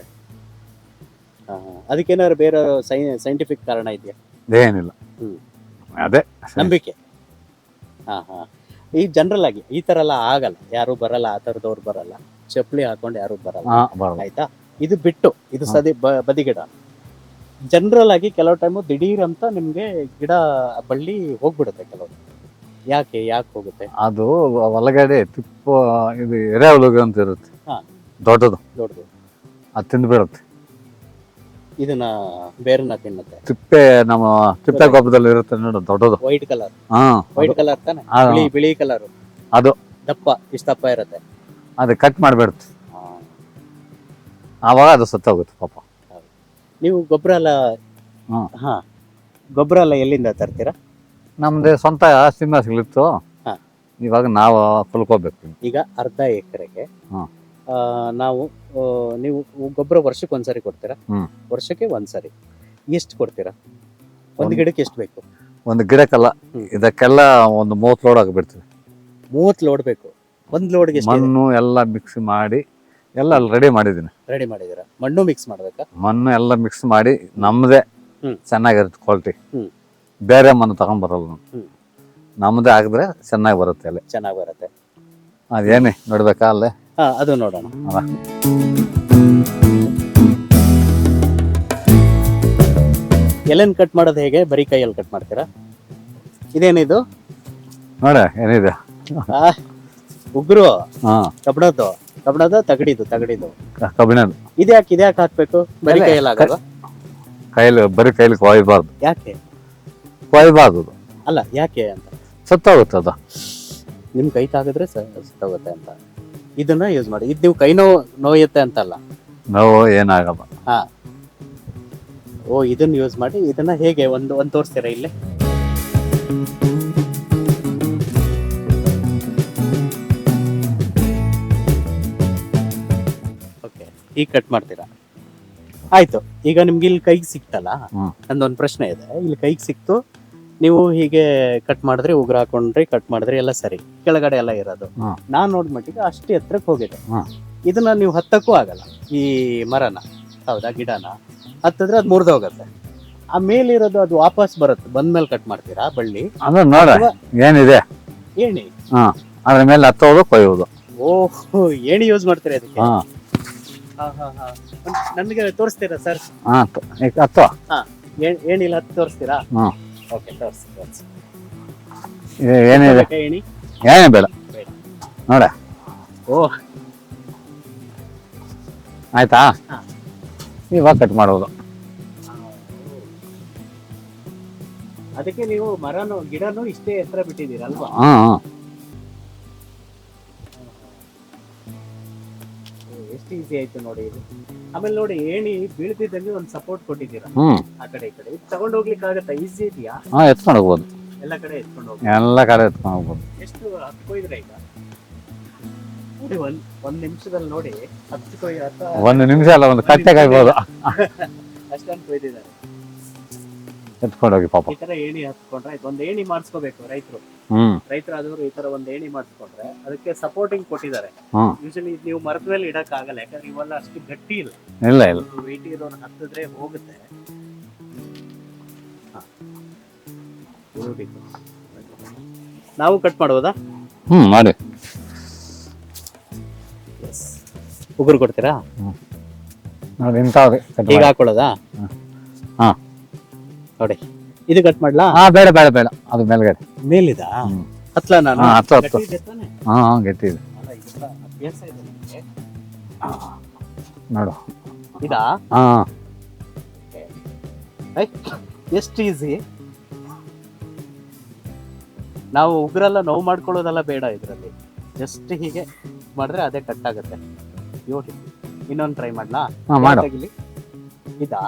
ಅದಕ್ಕೇನಾದ್ರು ಬೇರೆ ಸೈಂಟಿಫಿಕ್ ಕಾರಣ ಇದೆಯಾ? ಏನಿಲ್ಲ. ಹ್ಮ್. ಅದೇ ನಂಬಿಕೆ. ಹಾ ಹಾ. ಈ ಜನರಲ್ ಆಗಿ ಈ ತರ ಎಲ್ಲ ಆಗಲ್ಲ, ಯಾರು ಬರಲ್ಲ, ಆ ತರದವ್ರು ಬರಲ್ಲ, ಚಪ್ಪಲಿ ಹಾಕೊಂಡು ಯಾರು ಬರಲ್ಲ. ಹಾ, ಬರಲ್ಲ. ಆಯ್ತಾ? ಇದು ಬಿಟ್ಟು ಇದು ಬದಿಗಿಡ. ಜನರಲ್ ಆಗಿ ಕೆಲವು ಟೈಮು ದಿಢೀರ್ ಅಂತ ನಿಮ್ಗೆ ಗಿಡ ಬಳ್ಳಿ ಹೋಗ್ಬಿಡುತ್ತೆ ಕೆಲವು. ಯಾಕೆ ಹೋಗುತ್ತೆ? ಅದು ಒಳಗಡೆ ತಿಪ್ಪು ಇದು ಎರೆಹುಳು ಅಂತ ಇರುತ್ತೆ. ಹಾ. ದೊಡ್ಡದು ದೊಡ್ಡದು. ಅದು ತಿಂದು ಬಿಡುತ್ತೆ. ಇದನ್ನ ಬೇರೆನ ತಿನ್ನುತ್ತೆ. ತಿಪ್ಪೆ ತಿಪ್ಪೆ ಗೊಬ್ಬರದಲ್ಲಿ ಇರುತ್ತೆ ನೋಡು, ದೊಡ್ಡದು. White colour. ಹಾ, ವೈಟ್ ಕಲರ್ ತಾನೆ? ಹಾ. ಬಿಳಿ ಕಲರ್. ಅದು ದಪ್ಪ, ಇಷ್ಟ ದಪ್ಪ ಇರುತ್ತೆ. ಅದು ಕಟ್ ಮಾಡಿಬಿಡುತ್ತೆ, ಆವಾಗ ಅದು ಸತ್ತೋಗುತ್ತೆ ಪಾಪ. ನೀವು ಗೊಬ್ಬರ ಎಲ್ಲ ಹಾ. ಗೊಬ್ಬರ ಎಲ್ಲ ಎಲ್ಲಿಂದ ತರ್ತೀರಾ? ನಮ್ದು ಸ್ವಂತ ಸಿಂಹಾಸಗಳಿತ್ತು, ಹಾ. ಇವಾಗ ನಾವು ಕುಲ್ಕೋಬೇಕು. ಈಗ ಅರ್ಧ ಎಕರೆಗೆ ಹಾ. ನಾವು ನೀವು ಗೊಬ್ಬರ ವರ್ಷಕ್ಕೆ ಒಂದ್ಸರಿ ಕೊಡ್ತೀರಾ? ಹ್ಮ್. ವರ್ಷಕ್ಕೆ ಒಂದ್ಸರಿ ಎಷ್ಟು ಕೊಡ್ತೀರಾ? ಒಂದು ಗಿಡಕ್ಕೆ ಎಷ್ಟು ಬೇಕು? ಒಂದು ಗಿಡಕ್ಕೆಲ್ಲ ಹ್ಮ್. ಇದಕ್ಕೆಲ್ಲ ಒಂದು 30 ಲೋಡ್ ಆಗಿಬಿಡ್ತೀವಿ. 30 ಲೋಡ್ ಬೇಕು. ಒಂದು ಲೋಡ್ಗೆ ಎಷ್ಟು ಮಣ್ಣು ಎಲ್ಲ ಮಿಕ್ಸ್ ಮಾಡಿ ಎಲ್ಲ ರೆಡಿ ಮಾಡಿದ್ದೀನಿ. ರೆಡಿ ಮಾಡಿದ್ದೀರಾ? ಮಣ್ಣು ಮಿಕ್ಸ್ ಮಾಡ್ಬೇಕಾ? ಮಣ್ಣು ಎಲ್ಲ ಮಿಕ್ಸ್ ಮಾಡಿ ನಮ್ಮದೇ ಹ್ಮ್. ಚೆನ್ನಾಗಿರುತ್ತೆ ಕ್ವಾಲಿಟಿ. ಹ್ಮ್. ಬೇರೆ ಮಣ್ಣು ತಗೊಂಡ್ಬರಲ್ಲ ನಾವು. ಹ್ಮ್. ನಮ್ಮದೇ ಆಗಿದ್ರೆ ಚೆನ್ನಾಗಿ ಬರುತ್ತೆ ಎಲ್ಲ. ಚೆನ್ನಾಗಿ ಬರುತ್ತೆ. ಅದೇನೇ ನೋಡ್ಬೇಕಾ ಅಲ್ಲೇ ಹಾ ಅದು ನೋಡೋಣ. ಅದ. ಎಲೆನ್ ಕಟ್ ಮಾಡೋದು ಹೇಗೆ? ಬರೀ ಕೈಯಲ್ಲಿ ಕಟ್ ಮಾಡ್ತೀರಾ? ಇದೇನಿದು? ನೋಡ ಏನಿದೆ. ಆ, ಉಗುರು ಹಾ ಕಬ್ಬಣದ ತಗಡಿದು ಕಬ್ಬಿಣದ ಇದ್ಯಾಕೆ ಹಾಕ್ಬೇಕು? ಬರೀ ಎಲೆ. ಕೈಯಲ್ಲಿ ಆಗಲ್ವಾ? ಬರೀ ಕೈಲಿ ಕೊಯ್ಬಾರ್ದು ಯಾಕೆ? ಅದು ಅಲ್ಲ ಯಾಕೆ ಅಂತ. ಸತ್ತೋಗುತ್ತೆ ಅದು. ನಿಮ್ ಕೈ ತಾಗಿದ್ರೆ ಸತ್ತೋಗುತ್ತೆ ಅಂತ. ಇದನ್ನ ಯೂಸ್ ಮಾಡಿ. ಇದು ನೀವು ಕೈ ನೋಯುತ್ತೆ ಅಂತಲ್ಲ. ನೋವು ಏನಾಗಲ್ಲ. ಹಾ ಓ ಇದನ್ನ ಯೂಸ್ ಮಾಡಿ. ಇದನ್ನ ಹೇಗೆ ಒಂದ್ ತೋರಿಸ್ತೀರಾ ಇಲ್ಲೇ? ಓಕೆ ಈಗ ಕಟ್ ಮಾಡ್ತೀರಾ. ಆಯ್ತು. ಈಗ ನಿಮ್ಗೆ ಇಲ್ಲಿ ಕೈಗೆ ಸಿಕ್ತಲ್ಲ, ನಂದೊಂದು ಪ್ರಶ್ನೆ ಇದೆ. ಇಲ್ಲಿ ಕೈಗೆ ಸಿಕ್ತು, ನೀವು ಹೀಗೆ ಕಟ್ ಮಾಡಿದ್ರೆ, ಉಗುರು ಹಾಕೊಂಡ್ರಿ, ಕಟ್ ಮಾಡಿದ್ರೆ ಎಲ್ಲ ಸರಿ, ಕೆಳಗಡೆ ಎಲ್ಲ ಇರೋದು. ನಾನ್ ನೋಡ್ ಮಟ್ಟಿಗೆ ಅಷ್ಟು ಎತ್ತರಕ್ಕೆ ಹೋಗಿದೆ. ಇದನ್ನ ನೀವು ಹತ್ತಕ್ಕೂ ಆಗಲ್ಲ, ಈ ಮರನ, ಹೌದಾ, ಗಿಡನ ಹತ್ತಿದ್ರೆ ಅದು ಮುರಿದೋಗತ್ತೆ. ಆ ಮೇಲಿರೋದು ಅದು ವಾಪಸ್ ಬರುತ್ತೆ. ಬಂದ್ಮೇಲೆ ಕಟ್ ಮಾಡ್ತೀರಾ ಬಳ್ಳಿ? ಅದು ನೋಡ ಏನಿದೆ ಏಣಿ. ಅದ್ರ ಮೇಲೆ ಹತ್ತೋದು ಕೊಯ್ಯೋದು. ಓಹ್ ಏಣಿ ಯೂಸ್ ಮಾಡ್ತೀರಾ ಅದಕ್ಕೆ? ನನ್ಗೆ ತೋರಿಸ್ತೀರಾ ಸರ್? ಹತ್ತೋ ಏಣಿಲ್ಲ ಹತ್ತು ತೋರಿಸ್ತೀರಾ? ಓಕೆ ತೋರಿಸಿ. ಏನಿದೆ ಏಣಿ ಏನೇ ಬೇಡ ನೋಡ. ಓ ಆಯ್ತಾ? ಇವಾಗ ಕಟ್ ಮಾಡೋದು. ಅದಕ್ಕೆ ನೀವು ಮರನು ಗಿಡನು ಇಷ್ಟೇ ಎತ್ತರ ಬಿಟ್ಟಿದ್ದೀರಲ್ವಾ? ಎಷ್ಟು ಈಸಿ ಆಯ್ತು ನೋಡಿ ಇದು. ಆಮೇಲೆ ನೋಡಿ ಏಣಿ ಬೀಳ್ತಿದ್ದಂಗೆ ಒಂದು ಸಪೋರ್ಟ್ ಕೊಟ್ಟಿದ್ದೀರಾ ಆ ಕಡೆ ಈ ಕಡೆ. ತಗೊಂಡು ಹೋಗ್ಲಿಕ್ಕೆ ಆಗತ್ತಾ? ಈಸಿ ಇದೆಯಾ? ಎತ್ಕೊಂಡು ಹೋಗ್ಬೋದು. ಎಲ್ಲ ಕಡೆ ಎತ್ಕೊಂಡು ಹೋಗ್ಬೋದು. ಎಲ್ಲ ಕಡೆ ಎತ್ಕೊಂಡು ಹೋಗ್ಬೋದು. ಎಷ್ಟು ಹತ್ಕೊಯ್ದ್ರೆ ಈಗ ನೋಡಿ ಒಂದ್ ನಿಮಿಷದಲ್ಲಿ ನೋಡಿ ಒಂದು ನಿಮಿಷ ಅಲ್ಲ, ಒಂದು ಕಟ್ಟೆ ಕಾಯ್ಬೋದು. ಅಷ್ಟೊಂದು ಕೊಯ್ದಿದ್ದಾರೆ. ಎತ್ಕೊಂಡು ಹೋಗಿ ಪಾಪ. ಈ ತರ ಏಣಿ ಹತ್ಕೊಂಡ್ರೆ ಆಯ್ತು. ಒಂದ್ ಏಣಿ ಮಾಡಿಸ್ಕೋಬೇಕು ರೈತರು. ರೈತರಾದವರು ಈ ತರ ಒಂದ್ ಏಣಿ ಮಾಡಿಸ್ಕೊಂಡ್ರೆ ಅದಕ್ಕೆ ಸಪೋರ್ಟಿಂಗ್ ಕೊಟ್ಟಿದ್ದಾರೆ. ಯೂಶಲಿ ನೀವು ಮರದ ಮೇಲೆ ಇಡಕ್ ಆಗಲ್ಲ, ಯಾಕಂದ್ರೆ ಇವೆಲ್ಲ ಅಷ್ಟು ಗಟ್ಟಿ ಇಲ್ಲ. ವೆಯ್ಟ್ ಇರೋನ್ ಹತ್ತಿದ್ರೆ ಹೋಗುತ್ತೆ. ನಾವು ಕಟ್ ಮಾಡ್ಬೋದಾ? ಮಾಡಿ. ಉಗುರು ಕೊಡ್ತೀರಾ? ನೋಡಿ ಈಗ ಹಾಕೊಳ್ಳೋದಾ? ನೋಡಿ ಇದು ಕಟ್ ಮಾಡ್ಲಾ? ಬೇಡ ಬೇಡ ಬೇಡ, ಅದು ಮೇಲ್ಗಡೆ ಮೇಲಿದ ಹತ್ಲ ನಾನು. ಗಟ್ಟಿ ಇದೆ ನೋಡು. ಇದಾ? ಎಷ್ಟು ಈಸಿ. ನಾವು ಉಗ್ರೆಲ್ಲ ನೋವು ಮಾಡ್ಕೊಳ್ಳೋದೆಲ್ಲ ಬೇಡ ಇದ್ರಲ್ಲಿ. ಜಸ್ಟ್ ಹೀಗೆ ಮಾಡಿದ್ರೆ ಅದೇ ಕಟ್ ಆಗುತ್ತೆ. ಇನ್ನೊಂದು ಟ್ರೈ ಮಾಡ್ಲಾ? ಇದಾ?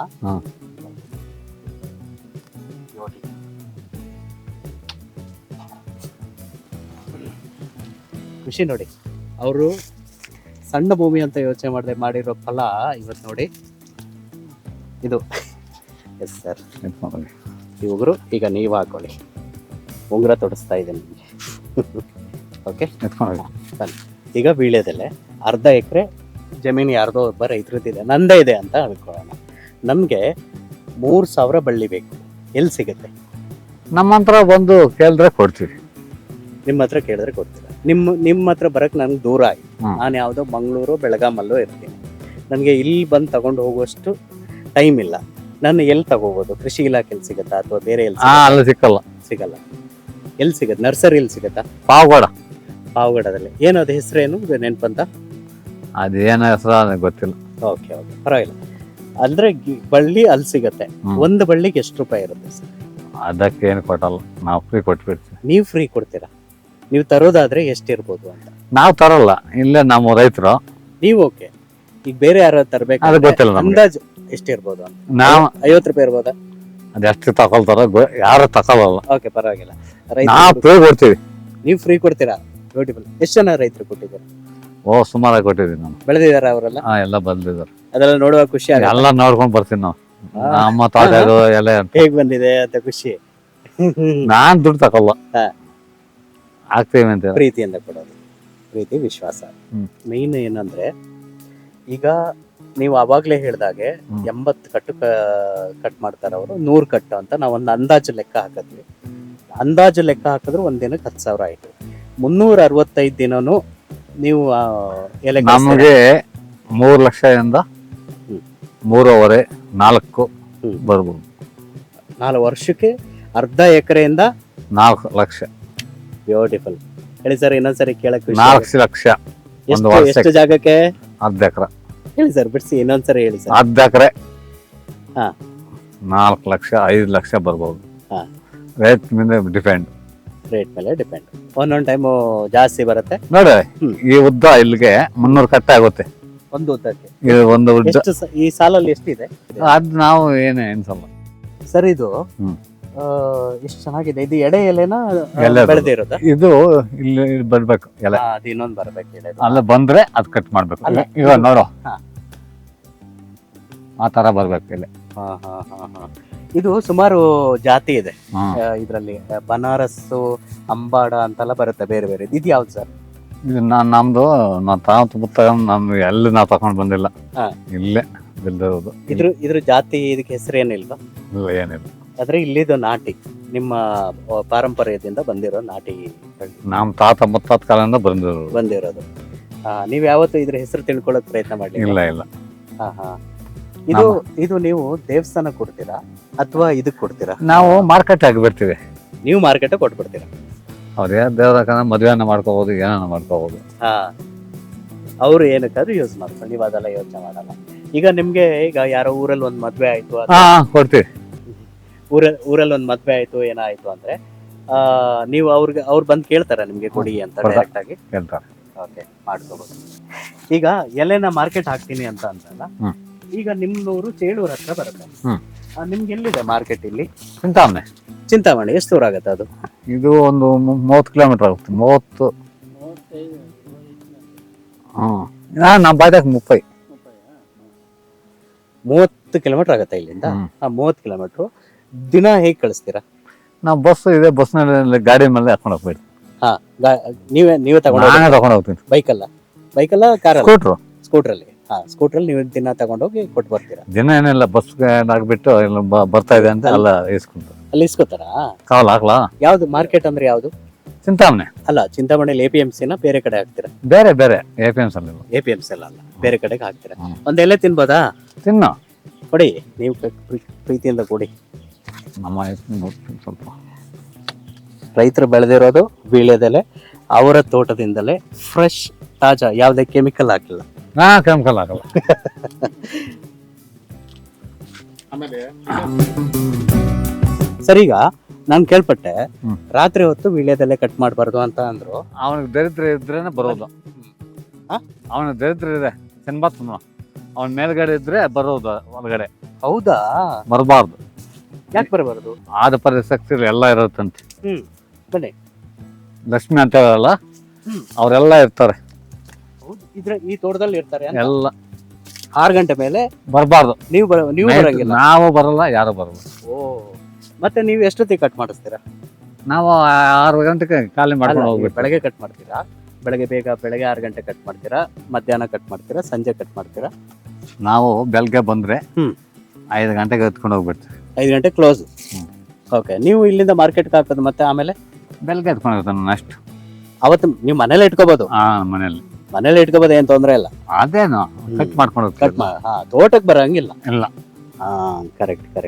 ಖುಷಿ ನೋಡಿ. ಅವರು ಸಣ್ಣ ಭೂಮಿ ಅಂತ ಯೋಚನೆ ಮಾಡಿರೋ ಫಲ ಇವತ್ತು ನೋಡಿ ಇದು. ಎಸ್ ಸರ್, ಈ ಉಗುರು ಈಗ ನೀವು ಹಾಕೊಳ್ಳಿ. ಉಂಗುರ ತೊಡಿಸ್ತಾ ಇದ್ದೀನಿ ನಿಮಗೆ. ಓಕೆ, ಈಗ ವೀಳ್ಯದೆಲೆ ಅರ್ಧ ಎಕರೆ ಜಮೀನು ಯಾರ್ದೋ ಒಬ್ಬ ರೈತರದ್ದಿದೆ, ನಂದೇ ಇದೆ ಅಂತ ಅನ್ಕೊಳ್ಳೋಣ. ನಮಗೆ 3,000 ಬಳ್ಳಿ ಬೇಕು. ಎಲ್ಲಿ ಸಿಗುತ್ತೆ? ನಮ್ಮ ಹತ್ರ ಬಂದು ಕೇಳಿದ್ರೆ ಕೊಡ್ತೀವಿ. ನಿಮ್ಮ ಹತ್ರ ಕೇಳಿದ್ರೆ ಕೊಡ್ತೀರಾ? ನಿಮ್ಮ ಹತ್ರ ಬರಕ್ ನನ್ಗೆ ದೂರ ಆಗಿ, ನಾನು ಯಾವುದೋ ಮಂಗಳೂರು ಬೆಳಗಾಮಲ್ಲೋ ಇರ್ತೀನಿ. ನನಗೆ ಇಲ್ಲಿ ಬಂದು ತಗೊಂಡು ಹೋಗುವಷ್ಟು ಟೈಮ್ ಇಲ್ಲ. ನಾನು ಎಲ್ಲಿ ತಗೋಬೋದು? ಕೃಷಿ ಇಲಾಖೆಯಲ್ಲಿ ಸಿಗುತ್ತಾ ಅಥವಾ ಬೇರೆ ಎಲ್ಲಿ ಸಿಕ್ಕಲ್ಲ? ಸಿಗಲ್ಲ. ಎಲ್ಲಿ ಸಿಗುತ್ತೆ? ನರ್ಸರಿ ಎಲ್ಲಿ ಸಿಗುತ್ತಾ? ಪಾವಗಡದಲ್ಲಿ. ಏನದು ಹೆಸರೇನು ನೆನ್ಪಂತ? ಅದೇನ ಹೆಸರು ಗೊತ್ತಿಲ್ಲ. ಓಕೆ ಓಕೆ, ಪರವಾಗಿಲ್ಲ. ಅಂದ್ರೆ ಬಳ್ಳಿ ಅಲ್ಲಿ ಸಿಗತ್ತೆ. ಒಂದು ಬಳ್ಳಿಗೆ ಎಷ್ಟು ರೂಪಾಯಿ ಇರುತ್ತೆ ಸರ್? ಅದಕ್ಕೆ ಏನು ಕೊಟ್ಟಲ್ಲ, ನಾವು ಫ್ರೀ ಕೊಟ್ಬಿಡ್ತೀವಿ. ನೀವು ಫ್ರೀ ಕೊಡ್ತೀರಾ? ನೀವು ತರೋದಾದ್ರೆ ಎಷ್ಟಿರ್ಬೋದು ಅಂತ? ನಾವು ತರಲ್ಲ, ಇಲ್ಲೇ ನಮ್ಮ ರೈತರು. ನೀವು ಓಕೆ. ಈಗ ಬೇರೆ ಯಾರು ತರಬೇಕು? ಅದು ಗೊತ್ತಿಲ್ಲ. ಅಂದಾಜು ಎಷ್ಟಿರ್ಬೋದು ಅಂತ? ನಾವು 50 ರೂಪಾಯಿ ಇರ್ಬೋದಾ? ಅದೆಷ್ಟು ತಗೊಳ್ತಾರ ಯಾರು ತಗೊಳ್ಳಲ್ಲ. ಓಕೆ, ಪರವಾಗಿಲ್ಲ. ನಾವು ಫ್ರೀ ಕೊಡ್ತೀವಿ. ನೀವು ಫ್ರೀ ಕೊಡ್ತೀರಾ? ಬ್ಯೂಟಿಫುಲ್. ಎಷ್ಟು ಜನ ರೈತರು ಕೊಟ್ಟಿದ್ದಾರೆ? ಸುಮಾರಾಗಿ ಕೊಟ್ಟಿದ್ದೀನಿ ನಾನು. ಬೆಳೆದಿದ್ದಾರೆ ಅವರೆಲ್ಲ? ಎಲ್ಲ ಬಂದಿದ್ದಾರೆ. ಅದೆಲ್ಲ ನೋಡುವ ಖುಷಿ ಆಗುತ್ತೆ. ಎಲ್ಲ ನೋಡ್ಕೊಂಡ್ ಬರ್ತೀನಿ ನಾವು. ನಮ್ಮ ತೋಟ ಎಲ್ಲ ಹೇಗ್ ಬಂದಿದೆ ಅಂತ ಖುಷಿ. ನಾನ್ ದುಡ್ಡು ತಗೊಲ್ಲ, ಆಗ್ತೀವಿ ಅಂತ ಪ್ರೀತಿಯಿಂದ ಕೊಡೋದು. ಪ್ರೀತಿ, ವಿಶ್ವಾಸ ಮೇನ್. ಏನಂದ್ರೆ ಈಗ ನೀವು ಅವಾಗ್ಲೇ ಹೇಳ್ದಾಗೆ 80 ಕಟ್ಟು ಕಟ್ ಮಾಡ್ತಾರ ಅವರು, 100 ಕಟ್ಟು ಅಂತ ನಾವು ಒಂದು ಅಂದಾಜು ಲೆಕ್ಕ ಹಾಕಿದ್ವಿ. ಅಂದಾಜು ಲೆಕ್ಕ ಹಾಕಿದ್ರು ಒಂದ್ ದಿನಕ್ಕೆ 10,000 ಆಯ್ತು. 365 ದಿನನೂ ನೀವು ಎಲೆ ನಮಗೆ 3 ಲಕ್ಷದಿಂದ ಹ್ಮ್. 3.5 4 ಹ್ಮ್. ಬರ್ಬೋದು. 4 ವರ್ಷಕ್ಕೆ ಅರ್ಧ ಎಕರೆಯಿಂದ 4 ಲಕ್ಷ. ಬ್ಯೂಟಿಫುಲ್. ಹೇಳಿ ಸರ್, ಇನ್ನೊಂದ್ಸರಿ ಕೇಳಕ್ ಖುಷಿ 4 ಲಕ್ಷ ಒಂದು ಎಷ್ಟು ವರ್ಷಕ್ಕೆ. ಎಷ್ಟು ಜಾಗಕ್ಕೆ? ಅರ್ಧ ಎಕರೆ. ಹೇಳಿ ಸರ್, ಬಿಡಿಸಿ ಇನ್ನೊಂದ್ಸರಿ ಹೇಳಿ ಸರ್. ಅರ್ಧ ಎಕರೆ ಹಾ. 4 ಲಕ್ಷ 5 ಲಕ್ಷ ಬರ್ಬೋದು. ಹಾ. ರೇಟ್ ಮೇಲೆ ಡಿಪೆಂಡ್. ರೇಟ್ ಮೇಲೆ ಡಿಪೆಂಡ್. ಒಂದೊಂದು ಟೈಮು ಜಾಸ್ತಿ ಬರುತ್ತೆ. ನೋಡಿ, ಹ್ಮ್. ಈ ಉದ್ದ ಇಲ್ಲಿಗೆ 300 ಕಟ್ಟೆ ಆಗುತ್ತೆ. ಒಂದು ಉದ್ದಕ್ಕೆ ಇದು ಒಂದು ಉದ್ದ. ಎಷ್ಟು ಈ ಸಾಲಲ್ಲಿ ಎಷ್ಟಿದೆ ಅದ್ ನಾವು ಏನು ಎನ್ಸಲ್ಲ. ಸರ್? ಇದು ಹ್ಮ್. ಎಷ್ಟು ಚೆನ್ನಾಗಿದೆ. ಇದು ಎಡೆ ಎಲೆನ ಎಲೆ ಬೆಳೆದಿರೋದ? ಇದು ಇಲ್ಲಿ ಬರ್ಬೇಕು ಎಲೆ. ಅದು ಇನ್ನೊಂದು ಬರ್ಬೇಕು ಎಲೆ. ಅಲ್ಲ ಬಂದ್ರೆ ಅದ್ ಕಟ್ ಮಾಡ್ಬೇಕು. ಅಲ್ಲ, ಇವಾಗ ನೋಡು, ಹಾ. ಆ ತರ ಬರ್ಬೇಕು ಎಲೆ. ಹಾ, ಹಾ, ಹಾ, ಹಾ. ಇದು ಸುಮಾರು ಜಾತಿ ಇದೆ ಹ್ಮ್. ಇದರಲ್ಲಿ. ಬನಾರಸ್ಸು, ಅಂಬಾಡ ಅಂತೆಲ್ಲ ಬರುತ್ತೆ ಬೇರೆ ಬೇರೆ. ಇದು ಯಾವ್ದು ಸರ್? ಇದು ನಮ್ದು ನಾವು ತಗೊಂಡ್ ನಮ್ಗೆ ಎಲ್ಲಿ ನಾವು ತಕೊಂಡ್ ಬಂದಿಲ್ಲ. ಹಾ. ಇಲ್ಲೇ ಬೆಳೆದಿರೋದು. ಇದ್ರ ಜಾತಿ ಇದಕ್ಕೆ ಹೆಸರು ಏನಿಲ್ವಾ? ಇಲ್ಲ, ಏನಿಲ್ಲ. ಆದ್ರೆ ಇಲ್ಲಿದು ನಾಟಿ, ನಿಮ್ಮ ಪಾರಂಪರ್ಯದಿಂದ ಬಂದಿರೋ ನಾಟಿ ನಮ್ ತಾತ ಮುತ್ತಾತ ಕಾಲದಿಂದ ಬಂದಿರೋದು. ಬಂದಿರೋದು. ನೀವ್ ಯಾವತ್ತು ಇದ್ರ ಹೆಸರು ತಿಳ್ಕೊಳ್ಳೋಕ್ ಪ್ರಯತ್ನ ಮಾಡ್ಲಿಲ್ಲ? ಇಲ್ಲ ಇಲ್ಲ. ಹಾ, ಹಾ. ಇದು ನೀವು ದೇವಸ್ಥಾನ ಕೊಡ್ತೀರಾ ಅಥವಾ ಇದಕ್ ಕೊಡ್ತೀರಾ? ನಾವು ಮಾರ್ಕೆಟ್ ಆಗಿ ಬಿಡ್ತೀವಿ. ನೀವು ಮಾರ್ಕೆಟ್ ಕೊಟ್ಬಿಡ್ತೀರಾ? ಅವ್ರಿಗೆ ದೇವ್ರ ಮದ್ವೆನ ಮಾಡ್ಕೋಬಹುದು, ಏನಾನ ಮಾಡ್ಕೋಬಹುದು. ಹಾ, ಅವ್ರು ಏನಕ್ಕಾದ್ರೂ ಯೂಸ್ ಮಾಡ್ತಾರೆ, ನೀವು ಅದೆಲ್ಲ ಯೋಚನೆ ಮಾಡಲ್ಲ. ಈಗ ನಿಮ್ಗೆ ಈಗ ಯಾರೋ ಊರಲ್ಲಿ ಒಂದ್ ಮದ್ವೆ ಆಯ್ತು, ಹಾ, ಕೊಡ್ತೀವಿ. ಊರಲ್ಲಿ ಒಂದ್ ಮದ್ವೆ ಆಯ್ತು, ಏನಾಯ್ತು ಅಂದ್ರೆ ನೀವು ಅವ್ರು ಬಂದು ಕೇಳ್ತಾರ ನಿಮ್ಗೆ ಕೊಡಿ ಅಂತ ಡೈರೆಕ್ಟ್ ಆಗಿ? ಹೇಳ್ತಾರೆ. ಓಕೆ, ಮಾಡ್ಕೋಬಹುದು. ಈಗ ಎಲೆನ ಮಾರ್ಕೆಟ್ ಹಾಕ್ತೀನಿ ಅಂತ ಅಂದ್ರಲ್ಲ, ಹ್ಮ್. ಈಗ ನಿಮ್ನೂರು ಚೇಳೂರ್ ಹತ್ರ ಬರುತ್ತೆ. ಹ್ಮ್. ನಿಮ್ಗೆ ಎಲ್ಲಿದೆ ಮಾರ್ಕೆಟ್? ಇಲ್ಲಿ ಚಿಂತಾಮಣಿ. ಚಿಂತಾಮಣಿ. ಎಷ್ಟು ದೂರ ಆಗತ್ತೆ ಅದು? ಇದು ಒಂದು 30 ಕಿಲೋಮೀಟರ್ ಆಗುತ್ತೆ. 30. ಹ್ಮ್. ನಮ್ಮ ಬಾಯ್ದಾಗ 30. 30 ಕಿಲೋಮೀಟರ್ ಆಗತ್ತೆ ಇಲ್ಲಿಂದ? ಹ್ಮ್. 30 ಕಿಲೋಮೀಟರ್ ದಿನ ಹೇಗ್ ಕಳಿಸ್ತೀರಾ? ನಾವು ಬಸ್ ಇದೆ, ಬಸ್ನಲ್ಲಿ ಗಾಡಿ ಮೇಲೆ ಹಾಕೊಂಡು ಹೋಗ್ಬಿಡ್ತೀವಿ. ಹಾ, ನೀವೇ ತಗೊಂಡು ನಾನೇ ತಗೊಂಡು ಹೋಗ್ತೀನಿ. ಬೈಕಲ್ಲ ಕಾರಲ್ಲ? ಸ್ಕೂಟ್ರು. ಸ್ಕೂಟ್ರಲ್ಲಿ. ಹಾ, ಸ್ಕೂಟ್ರಲ್ಲಿ ನೀವು ದಿನ ತಗೊಂಡೋಗಿ ಕೊಟ್ಟು ಬರ್ತೀರಾ? ದಿನ ಏನಿಲ್ಲ, ಬಸ್ ಆಗ್ಬಿಟ್ಟು ಬರ್ತಾ ಇದೆ ಅಂತ ಎಲ್ಲ ಇಸ್ಕೊಂತ. ಅಲ್ಲಿ ಇಸ್ಕೋತಾರಾ? ಕಾಲ್ ಹಾಕ್ಲಾ? ಯಾವ್ದು ಮಾರ್ಕೆಟ್ ಅಂದ್ರೆ ಯಾವ್ದು? ಚಿಂತಾಮಣಿ. ಅಲ್ಲ, ಚಿಂತಾಮಣಿಲಿ APMC ನ ಬೇರೆ ಕಡೆ ಹಾಕ್ತೀರಾ? ಬೇರೆ ಬೇರೆ APMC ಅಲ್ಲಿ. APMC ಅಲ್ಲ, ಬೇರೆ ಕಡೆಗೆ ಹಾಕ್ತೀರಾ. ಹ್ಮ್. ಒಂದ್ ಎಲೆ ತಿನ್ಬೋದಾ? ತಿನ್ನು. ಕೊಡಿ, ನೀವು ಪ್ರೀತಿಯಿಂದ ಕೊಡಿ. ನಮ್ಮ ಸ್ವಲ್ಪ ರೈತರು ಬೆಳೆದಿರೋದು ವೀಳ್ಯದೆಲೆ, ಅವರ ತೋಟದಿಂದಲೇ ಫ್ರೆಶ್, ತಾಜಾ, ಯಾವುದೇ ಕೆಮಿಕಲ್ ಹಾಕಿಲ್ಲ. ಕೆಮಿಕಲ್ ಆಗಲ್ಲ. ಸರ್, ಈಗ ನಾನು ಕೇಳ್ಪಟ್ಟೆ, ಹ್ಮ್. ರಾತ್ರಿ ಹೊತ್ತು ವೀಳ್ಯದೆಲೆ ಕಟ್ ಮಾಡಬಾರ್ದು ಅಂತ ಅಂದ್ರು. ಅವನಿಗೆ ದರಿದ್ರ ಇದ್ರೇನೆ ಬರೋದು. ಹಾ? ಅವನಿಗೆ ದರಿದ್ರ ಇದೆ, ತಿನ್ಬಾರ್ದು. ಅವನ ಮೇಲ್ಗಡೆ ಇದ್ರೆ ಬರೋದು, ಒಳಗಡೆ ಹೌದಾ? ಬರಬಾರ್ದು. ಯಾಕೆ ಬರಬಾರ್ದು? ಆದ ಪರಿಶಕ್ತಿ ಎಲ್ಲ ಇರುತ್ತಂತೆ. ಬನ್ನಿ. ಲಕ್ಷ್ಮಿ ಅಂತ ಹೇಳಲ್ಲ, ಹ್ಮ್. ಅವರೆಲ್ಲ ಇರ್ತಾರೆ. ಈ ತೋಟದಲ್ಲಿ ಇರ್ತಾರೆ ಅಂತ? ಎಲ್ಲ 6 ಗಂಟೆ ಮೇಲೆ ಬರಬಾರ್ದು. ನೀವು ಬರಂಗಿಲ್ಲ? ನಾವು ಬರಲ್ಲ, ಯಾರು ಬರಲ್ಲ. ಓ, ಮತ್ತೆ ನೀವು ಎಷ್ಟೊತ್ತಿಗೆ ಕಟ್ ಮಾಡಿಸ್ತೀರಾ? ನಾವು 6 ಗಂಟೆಗೆ ಖಾಲಿ ಮಾಡ್ಕೊಂಡು ಅಲ್ಲ, ಹೋಗ್ಬೇಕು. ಬೆಳಗ್ಗೆ ಕಟ್ ಮಾಡ್ತೀರಾ? ಬೆಳಗ್ಗೆ 6 ಗಂಟೆ ಕಟ್ ಮಾಡ್ತೀರಾ? ಮಧ್ಯಾಹ್ನ ಕಟ್ ಮಾಡ್ತೀರಾ? ಸಂಜೆ ಕಟ್ ಮಾಡ್ತೀರಾ? ನಾವು ಬೆಳಗ್ಗೆ ಬಂದ್ರೆ ಹ್ಮ್. 5 ಗಂಟೆಗೆ ಎತ್ಕೊಂಡು ಹೋಗ್ಬಿಡ್ತೀವಿ. 5 ಗಂಟೆ ಕ್ಲೋಸ್. ಹ್ಮ್. ಓಕೆ, ನೀವು ಇಲ್ಲಿಂದ ಮಾರ್ಕೆಟ್ಗೆ ಹಾಕೋದು, ಮತ್ತೆ ಆಮೇಲೆ ಬೆಳಗ್ಗೆ ಎತ್ಕೊಂಡು ಹೋಗ್ತಾನೆ ಅಷ್ಟು. ಅವತ್ತು ನೀವು ಮನೇಲೆ ಇಟ್ಕೋಬಹುದು? ಮನೆಯಲ್ಲಿ ಮನೇಲೆ ಇಟ್ಕೋಬಹುದು, ಏನ್ ತೊಂದ್ರೆ ಇಲ್ಲ. ಅದೇನು ಕಟ್ ಮಾಡ್ಕೊಂಡು ಕಟ್ ಹೋಗ್ತೀವಿ. ತೋಟಕ್ಕೆ ಬರಂಗಿಲ್ಲ. ಇಲ್ಲ. ಹಾ, ಕರೆಕ್ಟ್.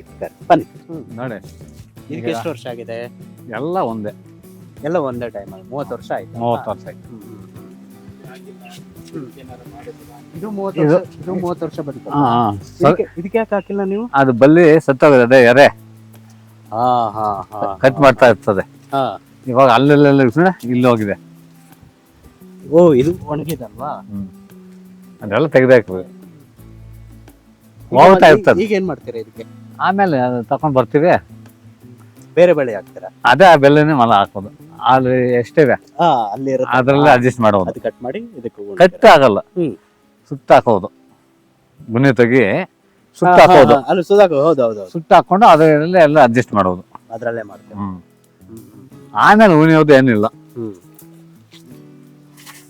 ಬನ್ನಿ. ನೋಡಿ, ಇದಕ್ಕೆ ಎಷ್ಟು ವರ್ಷ ಆಗಿದೆ? ಎಲ್ಲ ಒಂದೇ. ಎಲ್ಲ ಒಂದೇ ಟೈಮಲ್ಲಿ 30 ವರ್ಷ ಆಯ್ತು. 30 ವರ್ಷ ಆಯ್ತು. ಇದು 30 ವರ್ಷ ಬದುಕು. ಇದಕ್ಕೆ ಯಾಕೆ ಹಾಕಿಲ್ಲ ನೀವು? ಅದು ಬಲ್ಲಿ ಸತ್ತೋಗಿದೆ, ಅದೇ ಎರೆ ಹಾ, ಹಾ, ಕಟ್ ಮಾಡ್ತಾ ಇರ್ತದೆ. ಹಾ. ಇವಾಗ ಅಲ್ಲೆಲ್ಲ ಇಲ್ಲಿ ಹೋಗಿದೆ. ಓ, ಇದು ಒಣಗಿದಲ್ವಾ? ಅದೆಲ್ಲ ತೆಗ್ದಾಕ್ಬೇಕು. ಹೋಗ್ತಾ ಇರ್ತದೆ. ಈಗ ಏನ್ ಮಾಡ್ತೀರಾ ಇದಕ್ಕೆ? ಆಮೇಲೆ ಅದು ತಕೊಂಡ್ ಬರ್ತೀವಿ, ಬೇರೆ ಬೆಳೆ ಹಾಕ್ತೀರಾ? ಅದೇ ಆ ಬೆಲೆನೇ ಮಲ ಹಾಕೋದು. ಅಲ್ಲಿ ಎಷ್ಟಿವೆ ಅಲ್ಲಿ ಇರುತ್ತೆ, ಅದ್ರಲ್ಲಿ ಅಡ್ಜಸ್ಟ್ ಮಾಡೋದು. ಅದು ಕಟ್ ಮಾಡಿ ಇದಕ್ಕೆ ಕಟ್ ಆಗಲ್ಲ, ಹ್ಮ್. ಸುತ್ತ ಹಾಕೋದು. ಗುಣಿ ತೆಗಿ ಸುತ್ತ ಹಾಕೋದು. ಅಲ್ಲಿ ಸುಧಾಕ. ಹೌದು. ಸುತ್ತ ಹಾಕೊಂಡು ಅದರಲ್ಲೇ ಎಲ್ಲ ಅಡ್ಜಸ್ಟ್ ಮಾಡೋದು. ಅದ್ರಲ್ಲೇ ಮಾಡ್ತೀವಿ. ಆಮೇಲೆ ಉಣಿಯೋದು ಏನಿಲ್ಲ.